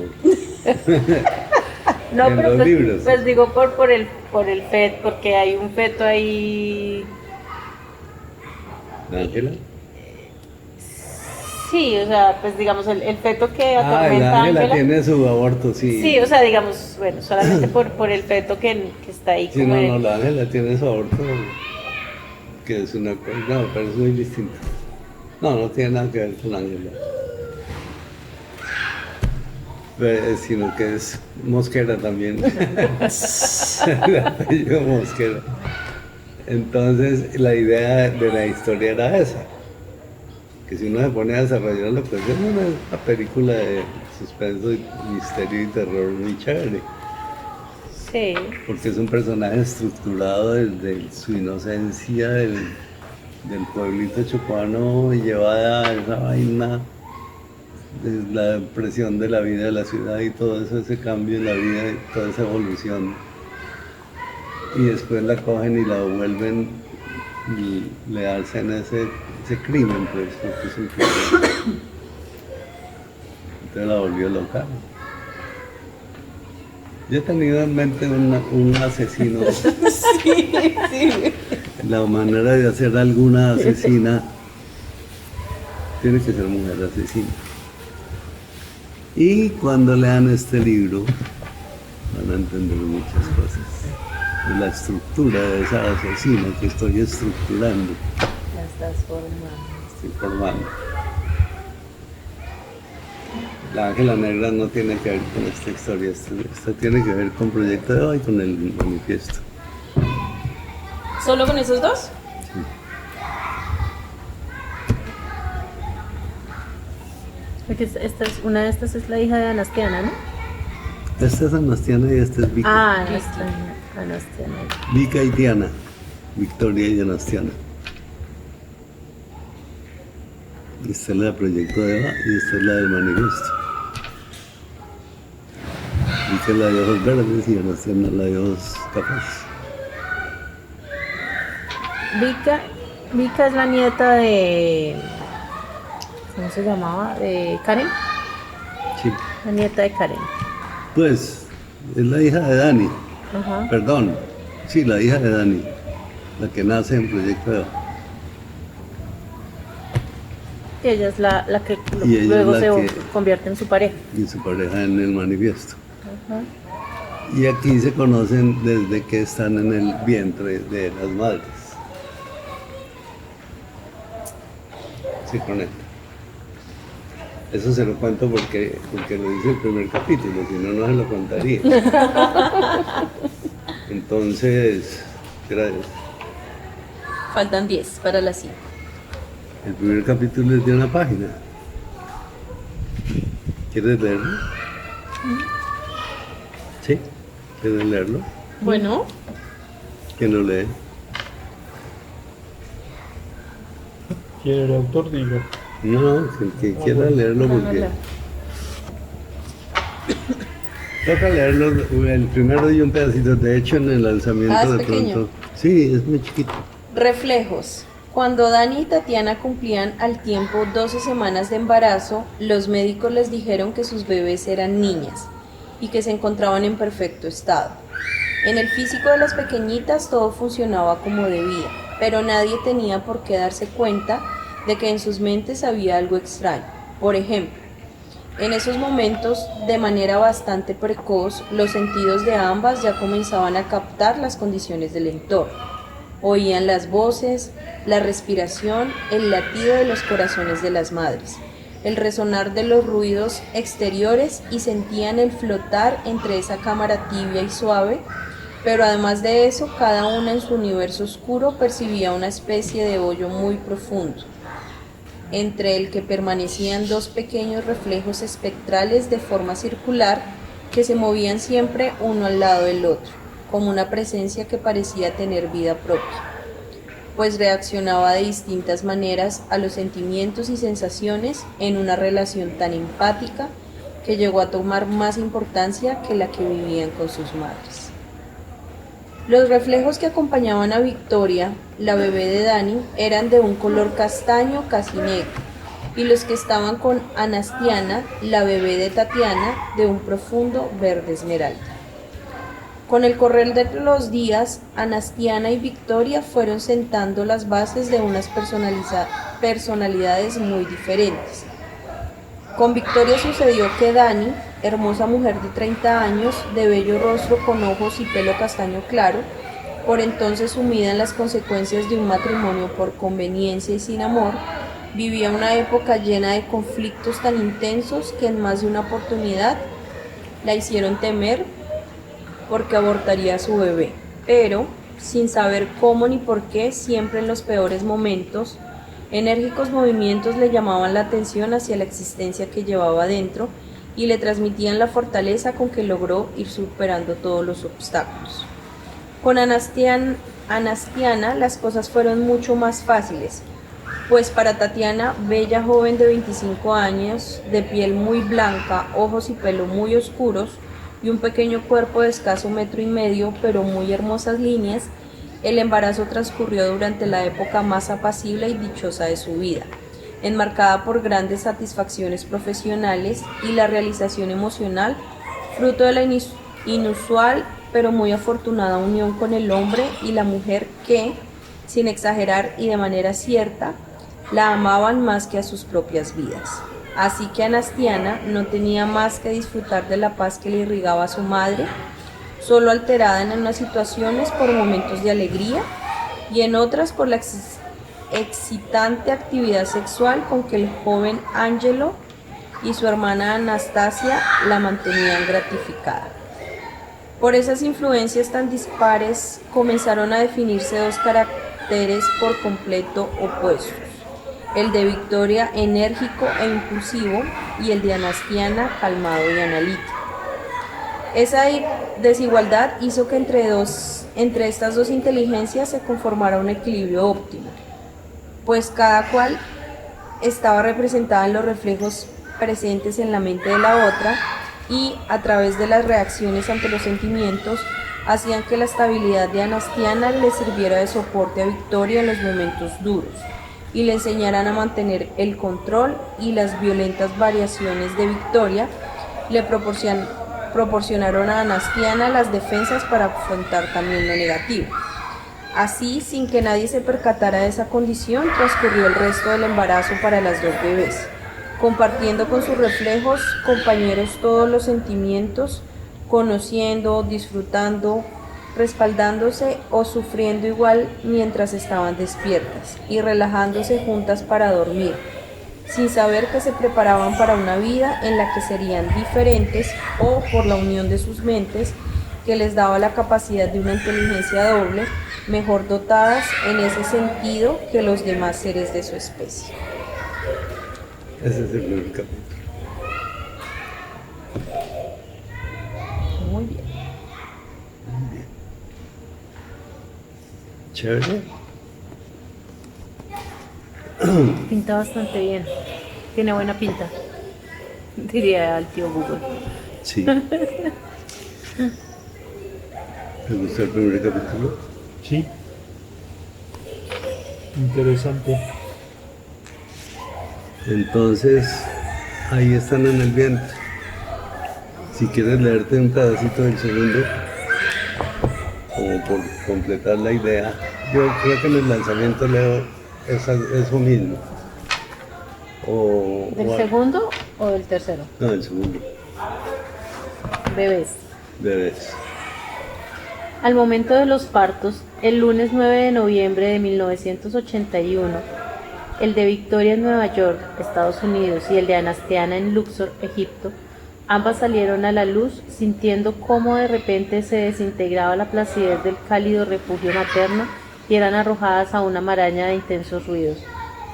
en pero los pues, libros. pues digo por el feto, porque hay un feto ahí. ¿De Ángela? Sí, o sea, pues digamos el feto que Ah, la atormenta a Ángela Ángela. tiene su aborto, sí. Sí, o sea, digamos, bueno, solamente por el feto que está ahí Sí, como no, en- no, la Ángela tiene su aborto, que es una cosa, no, pero es muy distinto. No tiene nada que ver con Ángela. Sino que es Mosquera también. El apellido Mosquera. Entonces, la idea de la historia era esa. Que si uno se pone a desarrollarlo, pues es una película de suspenso, misterio y terror muy chévere. Sí. Porque es un personaje estructurado desde su inocencia del pueblito chocuano y llevada a esa vaina, de la presión de la vida de la ciudad y todo eso, ese cambio en la vida y toda esa evolución. Y después la cogen y la vuelven y le hacen ese crimen, pues, porque es un crimen. Entonces la volvió loca. Yo he tenido en mente un asesino. Sí. La manera de hacer alguna asesina tiene que ser mujer asesina. Y cuando lean este libro van a entender muchas cosas de la estructura de esa asesina que estoy estructurando, La estás formando. estoy formando. La Ángela Negra no tiene que ver con esta historia, esta tiene que ver con Proyecto de Hoy, con el manifiesto. ¿Solo con esos dos? Porque una de estas es la hija de Anastiana, ¿no? Esta es Anastiana y esta es Vika. Ah, Anastiana. Vika y Diana, Victoria y Anastiana. Esta es la de Proyecto de Eva y esta es la del manifiesto. Vika es la de ojos verdes y Anastiana la de ojos cafés. Vika es la nieta de... ¿Cómo se llamaba? De Karen. Sí. La nieta de Karen. Pues es la hija de Dani, Ajá. perdón, sí, la hija de Dani, la que nace en Proyecto de Eva. Y ella es la que Y ella luego es la se que- convierte en su pareja. Y su pareja en el manifiesto. Ajá. Y aquí se conocen desde que están en el vientre de las madres. Se conectan. Eso se lo cuento porque lo dice el primer capítulo, si no, no se lo contaría. Entonces, gracias. Faltan 10 para las 5. El primer capítulo es de una página. ¿Quieres leerlo? ¿Sí? ¿Quieres leerlo? Bueno, ¿Quién lo lee? ¿Quién era el autor? Digo. No, el que quiera leerlo porque... Toca leerlo el primero y un pedacito. De hecho, en el lanzamiento Ah, es de pequeño. pronto... Sí, es muy chiquito. reflejos. Cuando Dani y Tatiana cumplían al tiempo 12 semanas de embarazo, los médicos les dijeron que sus bebés eran niñas y que se encontraban en perfecto estado. En el físico de las pequeñitas todo funcionaba como debía, pero nadie tenía por qué darse cuenta de que en sus mentes había algo extraño. Por ejemplo, en esos momentos, de manera bastante precoz, los sentidos de ambas ya comenzaban a captar las condiciones del entorno. Oían las voces, la respiración, el latido de los corazones de las madres, el resonar de los ruidos exteriores y sentían el flotar entre esa cámara tibia y suave, pero además de eso, cada una en su universo oscuro percibía una especie de hoyo muy profundo, entre el que permanecían dos pequeños reflejos espectrales de forma circular que se movían siempre uno al lado del otro, como una presencia que parecía tener vida propia, pues reaccionaba de distintas maneras a los sentimientos y sensaciones en una relación tan empática que llegó a tomar más importancia que la que vivían con sus madres. Los reflejos que acompañaban a Victoria, la bebé de Dani, eran de un color castaño casi negro, y los que estaban con Anastiana, la bebé de Tatiana, de un profundo verde esmeralda. Con el correr de los días, Anastiana y Victoria fueron sentando las bases de unas personalidades muy diferentes. Con Victoria sucedió que Dani, hermosa mujer de 30 años, de bello rostro con ojos y pelo castaño claro, por entonces sumida en las consecuencias de un matrimonio por conveniencia y sin amor, vivía una época llena de conflictos tan intensos que en más de una oportunidad la hicieron temer porque abortaría a su bebé, pero sin saber cómo ni por qué, siempre en los peores momentos, enérgicos movimientos le llamaban la atención hacia la existencia que llevaba dentro y le transmitían la fortaleza con que logró ir superando todos los obstáculos. Con Anastiana las cosas fueron mucho más fáciles, pues para Tatiana, bella joven de 25 años, de piel muy blanca, ojos y pelo muy oscuros, y un pequeño cuerpo de escaso 1,5 metros, pero muy hermosas líneas, el embarazo transcurrió durante la época más apacible y dichosa de su vida, enmarcada por grandes satisfacciones profesionales y la realización emocional, fruto de la inusual pero muy afortunada unión con el hombre y la mujer que, sin exagerar y de manera cierta, la amaban más que a sus propias vidas. Así que Anastiana no tenía más que disfrutar de la paz que le irrigaba a su madre, solo alterada en unas situaciones por momentos de alegría y en otras por la excitante actividad sexual con que el joven Angelo y su hermana Anastasia la mantenían gratificada. Por esas influencias tan dispares comenzaron a definirse dos caracteres por completo opuestos: el de Victoria enérgico e impulsivo y el de Anastiana calmado y analítico. Esa desigualdad hizo que entre estas dos inteligencias se conformara un equilibrio óptimo, pues cada cual estaba representada en los reflejos presentes en la mente de la otra y, a través de las reacciones ante los sentimientos, hacían que la estabilidad de Anastiana le sirviera de soporte a Victoria en los momentos duros y le enseñaran a mantener el control, y las violentas variaciones de Victoria le proporcionaron a Anastiana las defensas para afrontar también lo negativo. Así, sin que nadie se percatara de esa condición, transcurrió el resto del embarazo para las dos bebés, compartiendo con sus reflejos compañeros todos los sentimientos, conociendo, disfrutando, respaldándose o sufriendo igual mientras estaban despiertas y relajándose juntas para dormir, sin saber que se preparaban para una vida en la que serían diferentes, o por la unión de sus mentes que les daba la capacidad de una inteligencia doble, mejor dotadas en ese sentido que los demás seres de su especie. Ese es el primer capítulo. Muy bien. Chévere. Pinta bastante bien. Tiene buena pinta. Diría al tío Google. Sí. ¿Te gustó el primer capítulo? Sí, Interesante. Entonces, ahí están en el viento. Si quieres leerte un pedacito del segundo, como por completar la idea, yo creo que en el lanzamiento leo eso mismo. ¿Del segundo o del tercero? No, del segundo. Bebés. Bebés. Al momento de los partos, el lunes 9 de noviembre de 1981, el de Victoria en Nueva York, Estados Unidos, y el de Anastiana en Luxor, Egipto, ambas salieron a la luz sintiendo cómo de repente se desintegraba la placidez del cálido refugio materno y eran arrojadas a una maraña de intensos ruidos,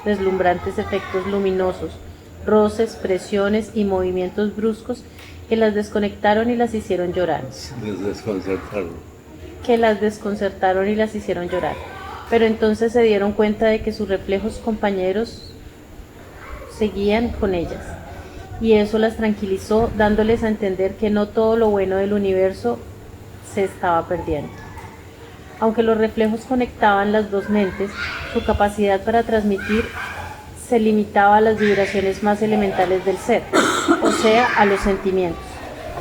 deslumbrantes efectos luminosos, roces, presiones y movimientos bruscos que las desconectaron y las hicieron llorar. Les desconcertaron. Pero entonces se dieron cuenta de que sus reflejos compañeros seguían con ellas, y eso las tranquilizó, dándoles a entender que no todo lo bueno del universo se estaba perdiendo. Aunque los reflejos conectaban las dos mentes, su capacidad para transmitir se limitaba a las vibraciones más elementales del ser, o sea, a los sentimientos.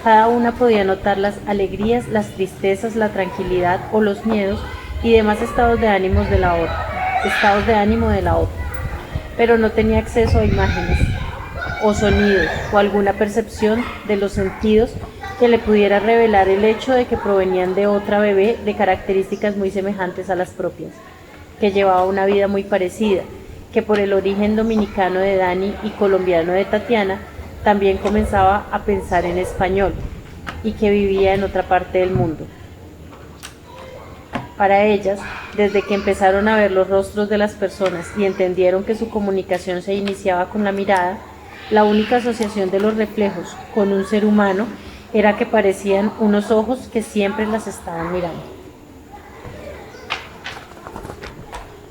Cada una podía notar las alegrías, las tristezas, la tranquilidad o los miedos y demás estados de ánimo de la otra, pero no tenía acceso a imágenes o sonidos o alguna percepción de los sentidos que le pudiera revelar el hecho de que provenían de otra bebé de características muy semejantes a las propias, que llevaba una vida muy parecida, que por el origen dominicano de Dani y colombiano de Tatiana, también comenzaba a pensar en español y que vivía en otra parte del mundo. Para ellas, desde que empezaron a ver los rostros de las personas y entendieron que su comunicación se iniciaba con la mirada, la única asociación de los reflejos con un ser humano era que parecían unos ojos que siempre las estaban mirando.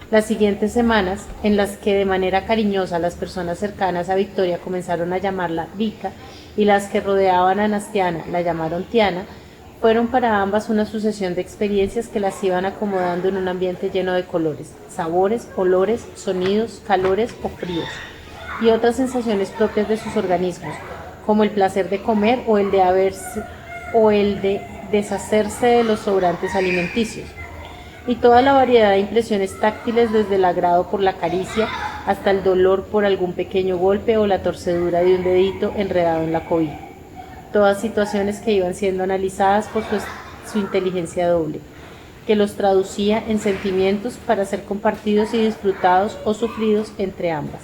Las siguientes semanas, en las que de manera cariñosa las personas cercanas a Victoria comenzaron a llamarla Vika y las que rodeaban a Anastiana la llamaron Tiana, fueron para ambas una sucesión de experiencias que las iban acomodando en un ambiente lleno de colores, sabores, olores, sonidos, calores o fríos, y otras sensaciones propias de sus organismos, como el placer de comer o el de deshacerse de los sobrantes alimenticios, y toda la variedad de impresiones táctiles, desde el agrado por la caricia hasta el dolor por algún pequeño golpe o la torcedura de un dedito enredado en la cobija. Todas situaciones que iban siendo analizadas por su inteligencia doble, que los traducía en sentimientos para ser compartidos y disfrutados o sufridos entre ambas.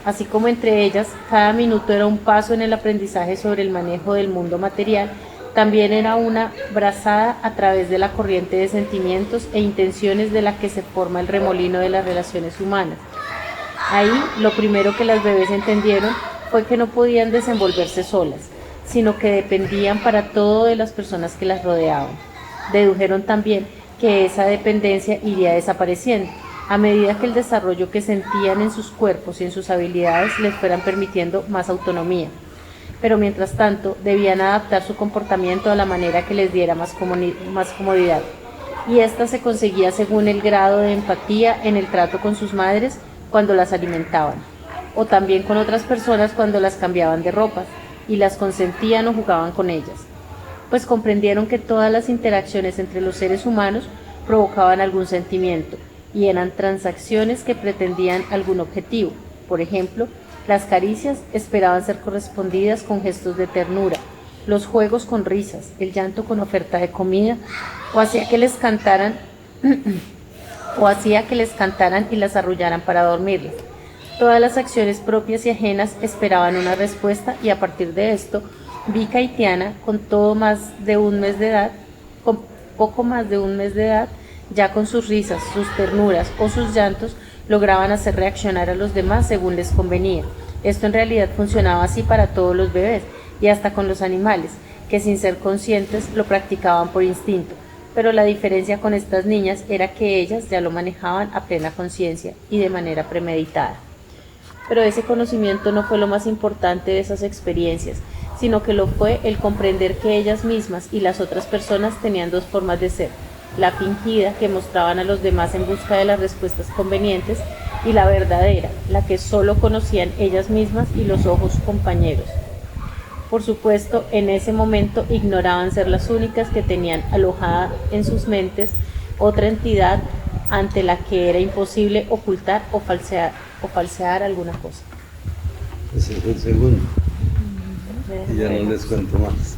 Así como entre ellas, cada minuto era un paso en el aprendizaje sobre el manejo del mundo material, también era una brazada a través de la corriente de sentimientos e intenciones de la que se forma el remolino de las relaciones humanas. Ahí, lo primero que las bebés entendieron fue que no podían desenvolverse solas, sino que dependían para todo de las personas que las rodeaban. Dedujeron también que esa dependencia iría desapareciendo a medida que el desarrollo que sentían en sus cuerpos y en sus habilidades les fueran permitiendo más autonomía. Pero mientras tanto debían adaptar su comportamiento a la manera que les diera más comodidad, y esta se conseguía según el grado de empatía en el trato con sus madres cuando las alimentaban, o también con otras personas cuando las cambiaban de ropa y las consentían o jugaban con ellas, pues comprendieron que todas las interacciones entre los seres humanos provocaban algún sentimiento y eran transacciones que pretendían algún objetivo. Por ejemplo, las caricias esperaban ser correspondidas con gestos de ternura, los juegos con risas, el llanto con oferta de comida, o hacía que les cantaran y las arrullaran para dormirlas. Todas las acciones propias y ajenas esperaban una respuesta, y a partir de esto, Vika y Tiana, con poco más de un mes de edad, ya con sus risas, sus ternuras o sus llantos, lograban hacer reaccionar a los demás según les convenía. Esto en realidad funcionaba así para todos los bebés y hasta con los animales, que sin ser conscientes lo practicaban por instinto, pero la diferencia con estas niñas era que ellas ya lo manejaban a plena conciencia y de manera premeditada. Pero ese conocimiento no fue lo más importante de esas experiencias, sino que lo fue el comprender que ellas mismas y las otras personas tenían dos formas de ser, la fingida que mostraban a los demás en busca de las respuestas convenientes, y la verdadera, la que solo conocían ellas mismas y los ojos compañeros. Por supuesto, en ese momento ignoraban ser las únicas que tenían alojada en sus mentes otra entidad ante la que era imposible ocultar o falsear alguna cosa. Ese fue el segundo. Y ya no les cuento más.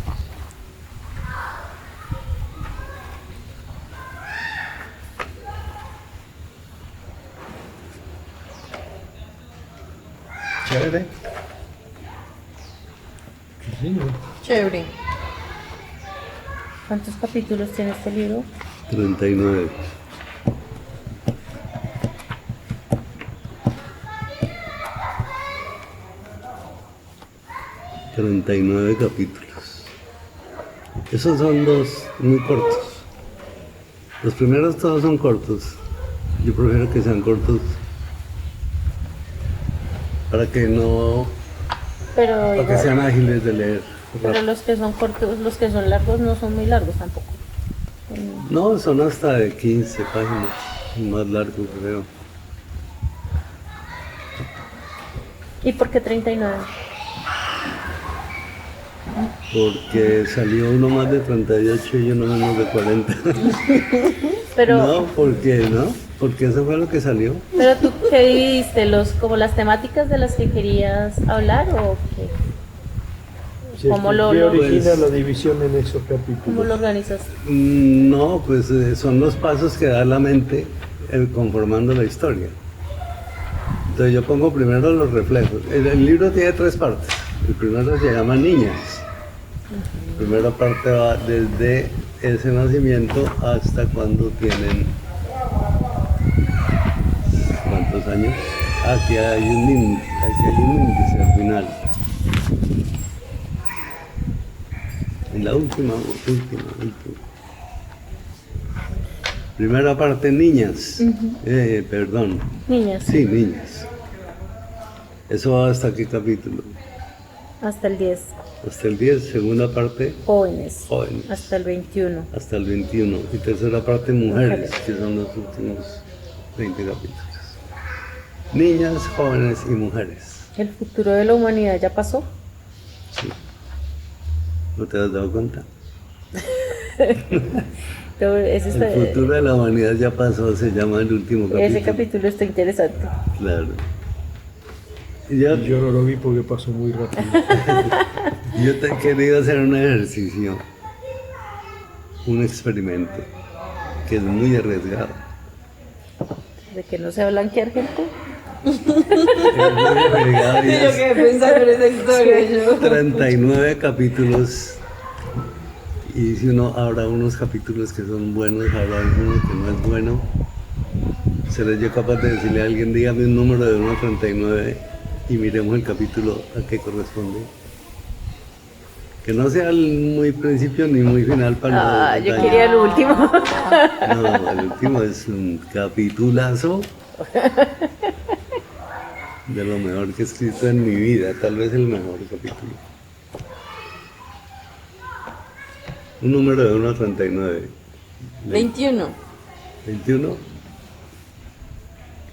Chévere. Sí, ¿no? Chévere. ¿Cuántos capítulos tiene este libro? 39. ...39 capítulos. Esos son dos muy cortos. Los primeros todos son cortos. Yo prefiero que sean cortos para que no... Pero, para que igual, sean ágiles de leer. pero los que son cortos, los que son largos no son muy largos tampoco. No, son hasta de 15 páginas. Más largo, creo. ¿Y por qué 39? Porque salió uno más de 38 y uno menos de 40. Pero, No, porque eso fue lo que salió. pero tú, ¿qué dividiste? Como las temáticas de las que querías hablar o qué? Sí, ¿Cómo lo- ¿qué lo- origina pues- la división en esos ¿Cómo capítulos? lo organizas? No, pues son los pasos que da la mente conformando la historia. Entonces yo pongo primero los reflejos. El libro tiene 3 partes. El primero se llama Niñas. La primera parte va desde ese nacimiento hasta cuando tienen... ¿Cuántos años? Aquí hay un índice al final. En la última. Primera parte, niñas. Perdón. Niñas, Sí, niñas. ¿Eso va hasta qué capítulo? hasta el 10. Hasta el 10. Segunda parte, Jóvenes, jóvenes. hasta el 21. Hasta el 21. Y tercera parte, mujeres, que son los últimos 20 capítulos. Niñas, jóvenes y mujeres. ¿El futuro de la humanidad ya pasó? Sí. ¿No te has dado cuenta? Pero ese, El está- futuro de la humanidad ya pasó, se llama el último capítulo. ese capítulo está interesante. Claro. Y yo Yo no lo vi porque pasó muy rápido. te he querido hacer un ejercicio, un experimento, que es muy arriesgado. ¿De que no se va a blanquear gente? Es muy arriesgado y Yo es quedé pensando en esa historia. Yo. 39 capítulos. Y si uno habrá unos capítulos que son buenos, habrá alguno que no es bueno. ¿Seré yo capaz de decirle a alguien, dígame un número de 1 a 39 y miremos el capítulo a qué corresponde? Que no sea el muy principio ni muy final para no Yo dañar. quería el último. No, el último es un capitulazo de lo mejor que he escrito en mi vida, tal vez el mejor capítulo. Un número de 1 a 39. 21. 21.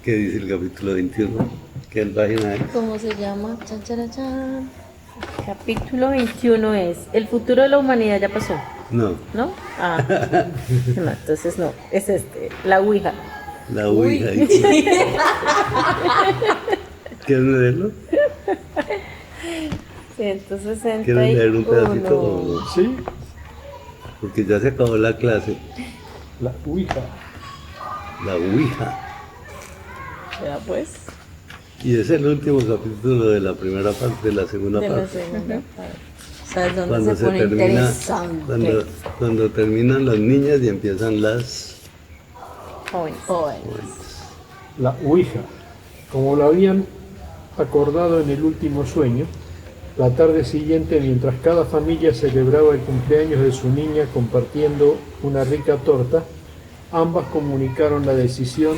¿Qué dice el capítulo 21? ¿Qué página es? ¿Cómo se llama? Chan, chan, chan. Capítulo 21 es: el futuro de la humanidad ya pasó, No, ¿no? Ah, no, entonces no, es la Ouija. la Ouija. ¿Quieres leerlo? 161. ¿Quieres leer un pedacito o no? ¿Sí? Porque ya se acabó la clase. La Ouija. La Ouija. Ya pues, Y es el último capítulo de la primera parte, de la segunda de la parte. segunda. ¿Sabes dónde Cuando se pone termina, interesante? cuando terminan las niñas y empiezan las Jóvenes. Jóvenes. La Ouija. Como lo habían acordado en el último sueño, la tarde siguiente, mientras cada familia celebraba el cumpleaños de su niña compartiendo una rica torta, ambas comunicaron la decisión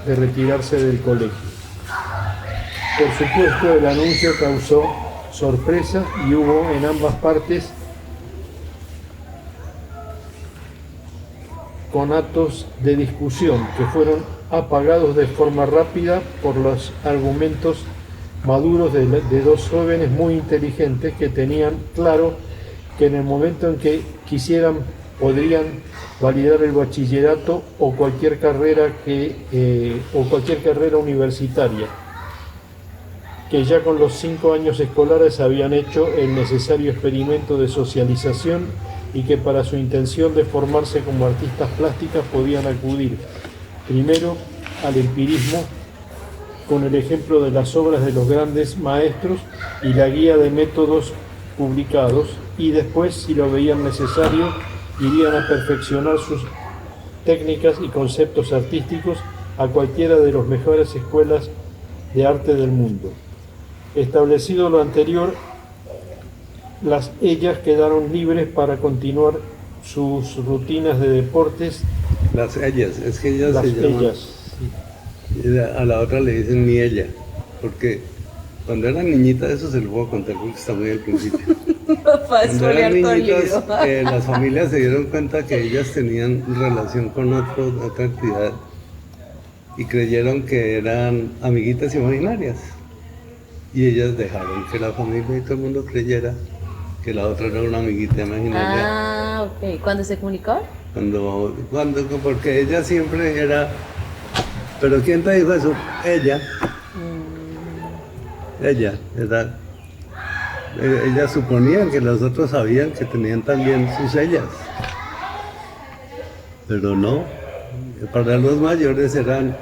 de retirarse del colegio. Por supuesto, el anuncio causó sorpresa y hubo en ambas partes conatos de discusión que fueron apagados de forma rápida por los argumentos maduros de dos jóvenes muy inteligentes que tenían claro que en el momento en que quisieran podrían validar el bachillerato o cualquier carrera universitaria, que ya con los 5 años escolares habían hecho el necesario experimento de socialización y que para su intención de formarse como artistas plásticas podían acudir primero al empirismo con el ejemplo de las obras de los grandes maestros y la guía de métodos publicados, y después, si lo veían necesario, irían a perfeccionar sus técnicas y conceptos artísticos a cualquiera de las mejores escuelas de arte del mundo. Establecido lo anterior, ellas quedaron libres para continuar sus rutinas de deportes. Las ellas, es que ellas Las se llaman. ellas, sí. A la otra le dicen mi ella, porque cuando era niñita, eso se lo puedo contar porque está muy al principio. Para Cuando eran spoilear todo el niñitos, libro. las familias se dieron cuenta que ellas tenían relación con otra entidad y creyeron que eran amiguitas imaginarias. Y ellas dejaron que la familia y todo el mundo creyera que la otra era una amiguita imaginaria. Ah, ok. ¿Cuándo se comunicó? Porque ella siempre era. ¿Pero quién te dijo eso? Ella. Ella, ¿verdad? Ellas suponían que los otros sabían que tenían también sus ellas. Pero no. Para los mayores eran,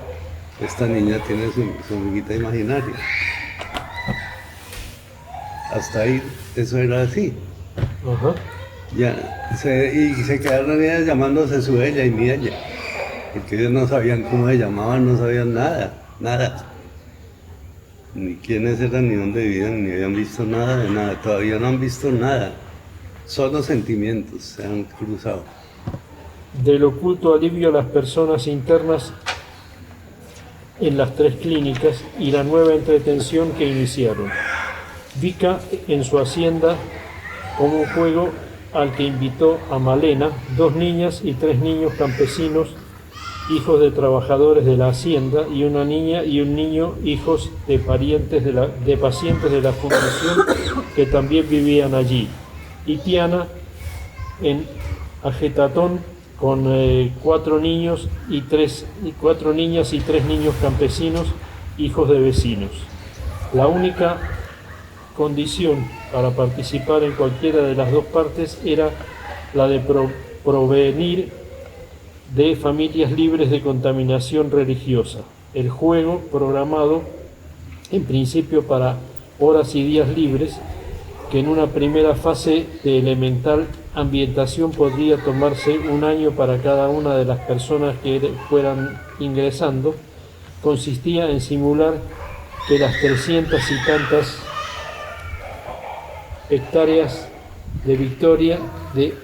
esta niña tiene su amiguita imaginaria. Hasta ahí, eso era así. Ajá. Y se quedaron ellas llamándose su ella y mi ella. Porque ellos no sabían cómo se llamaban, no sabían nada. Ni quiénes eran, ni dónde vivían, ni habían visto nada de nada. Todavía no han visto nada. Solo sentimientos se han cruzado. Del oculto alivio a las personas internas en las 3 clínicas y la nueva entretención que iniciaron. Vika en su hacienda como un juego al que invitó a Malena, 2 niñas y 3 niños campesinos, hijos de trabajadores de la hacienda, y una niña y un niño, hijos de pacientes de la fundación que también vivían allí. Y Tiana en Ajetatón con 4 niños y 4 niñas y 3 niños campesinos, hijos de vecinos. La única condición para participar en cualquiera de las 2 partes era la de provenir de familias libres de contaminación religiosa. El juego, programado en principio para horas y días libres, que en una primera fase de elemental ambientación podría tomarse 1 año para cada una de las personas que fueran ingresando, consistía en simular que las 300 y tantas hectáreas de Victoria de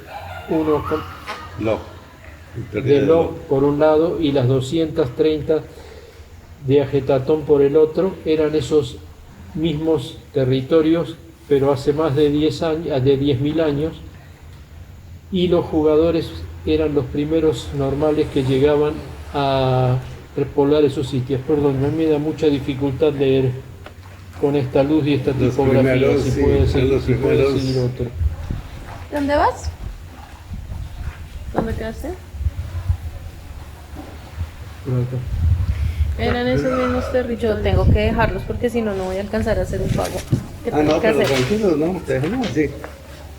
Lo por un lado y las 230 de Ajetatón por el otro eran esos mismos territorios, pero hace más de 10.000 años, y los jugadores eran los primeros normales que llegaban a repoblar esos sitios. Perdón, a mí me da mucha dificultad leer con esta luz y esta tipografía, si puede seguir otro. ¿Dónde vas? ¿Dónde quedaste? Por acá. Eran esos mismos territorios. Yo tengo que dejarlos porque si no, no voy a alcanzar a hacer un pago. ¿Qué tengo No, que pero hacer? tranquilos, no, déjenlo así.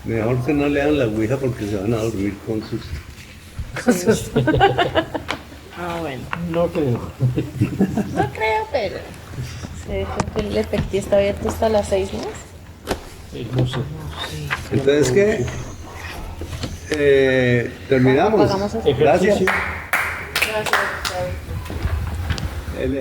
Mejor que no lean la ouija porque se van a dormir con sus. Ah, bueno. No creo. No creo, pero... Sí, creo que el efecti está abierto hasta las 6, ¿no? No sé. Entonces, ¿qué? Terminamos. Hagamos así. Gracias. Ejercicio. Gracias. El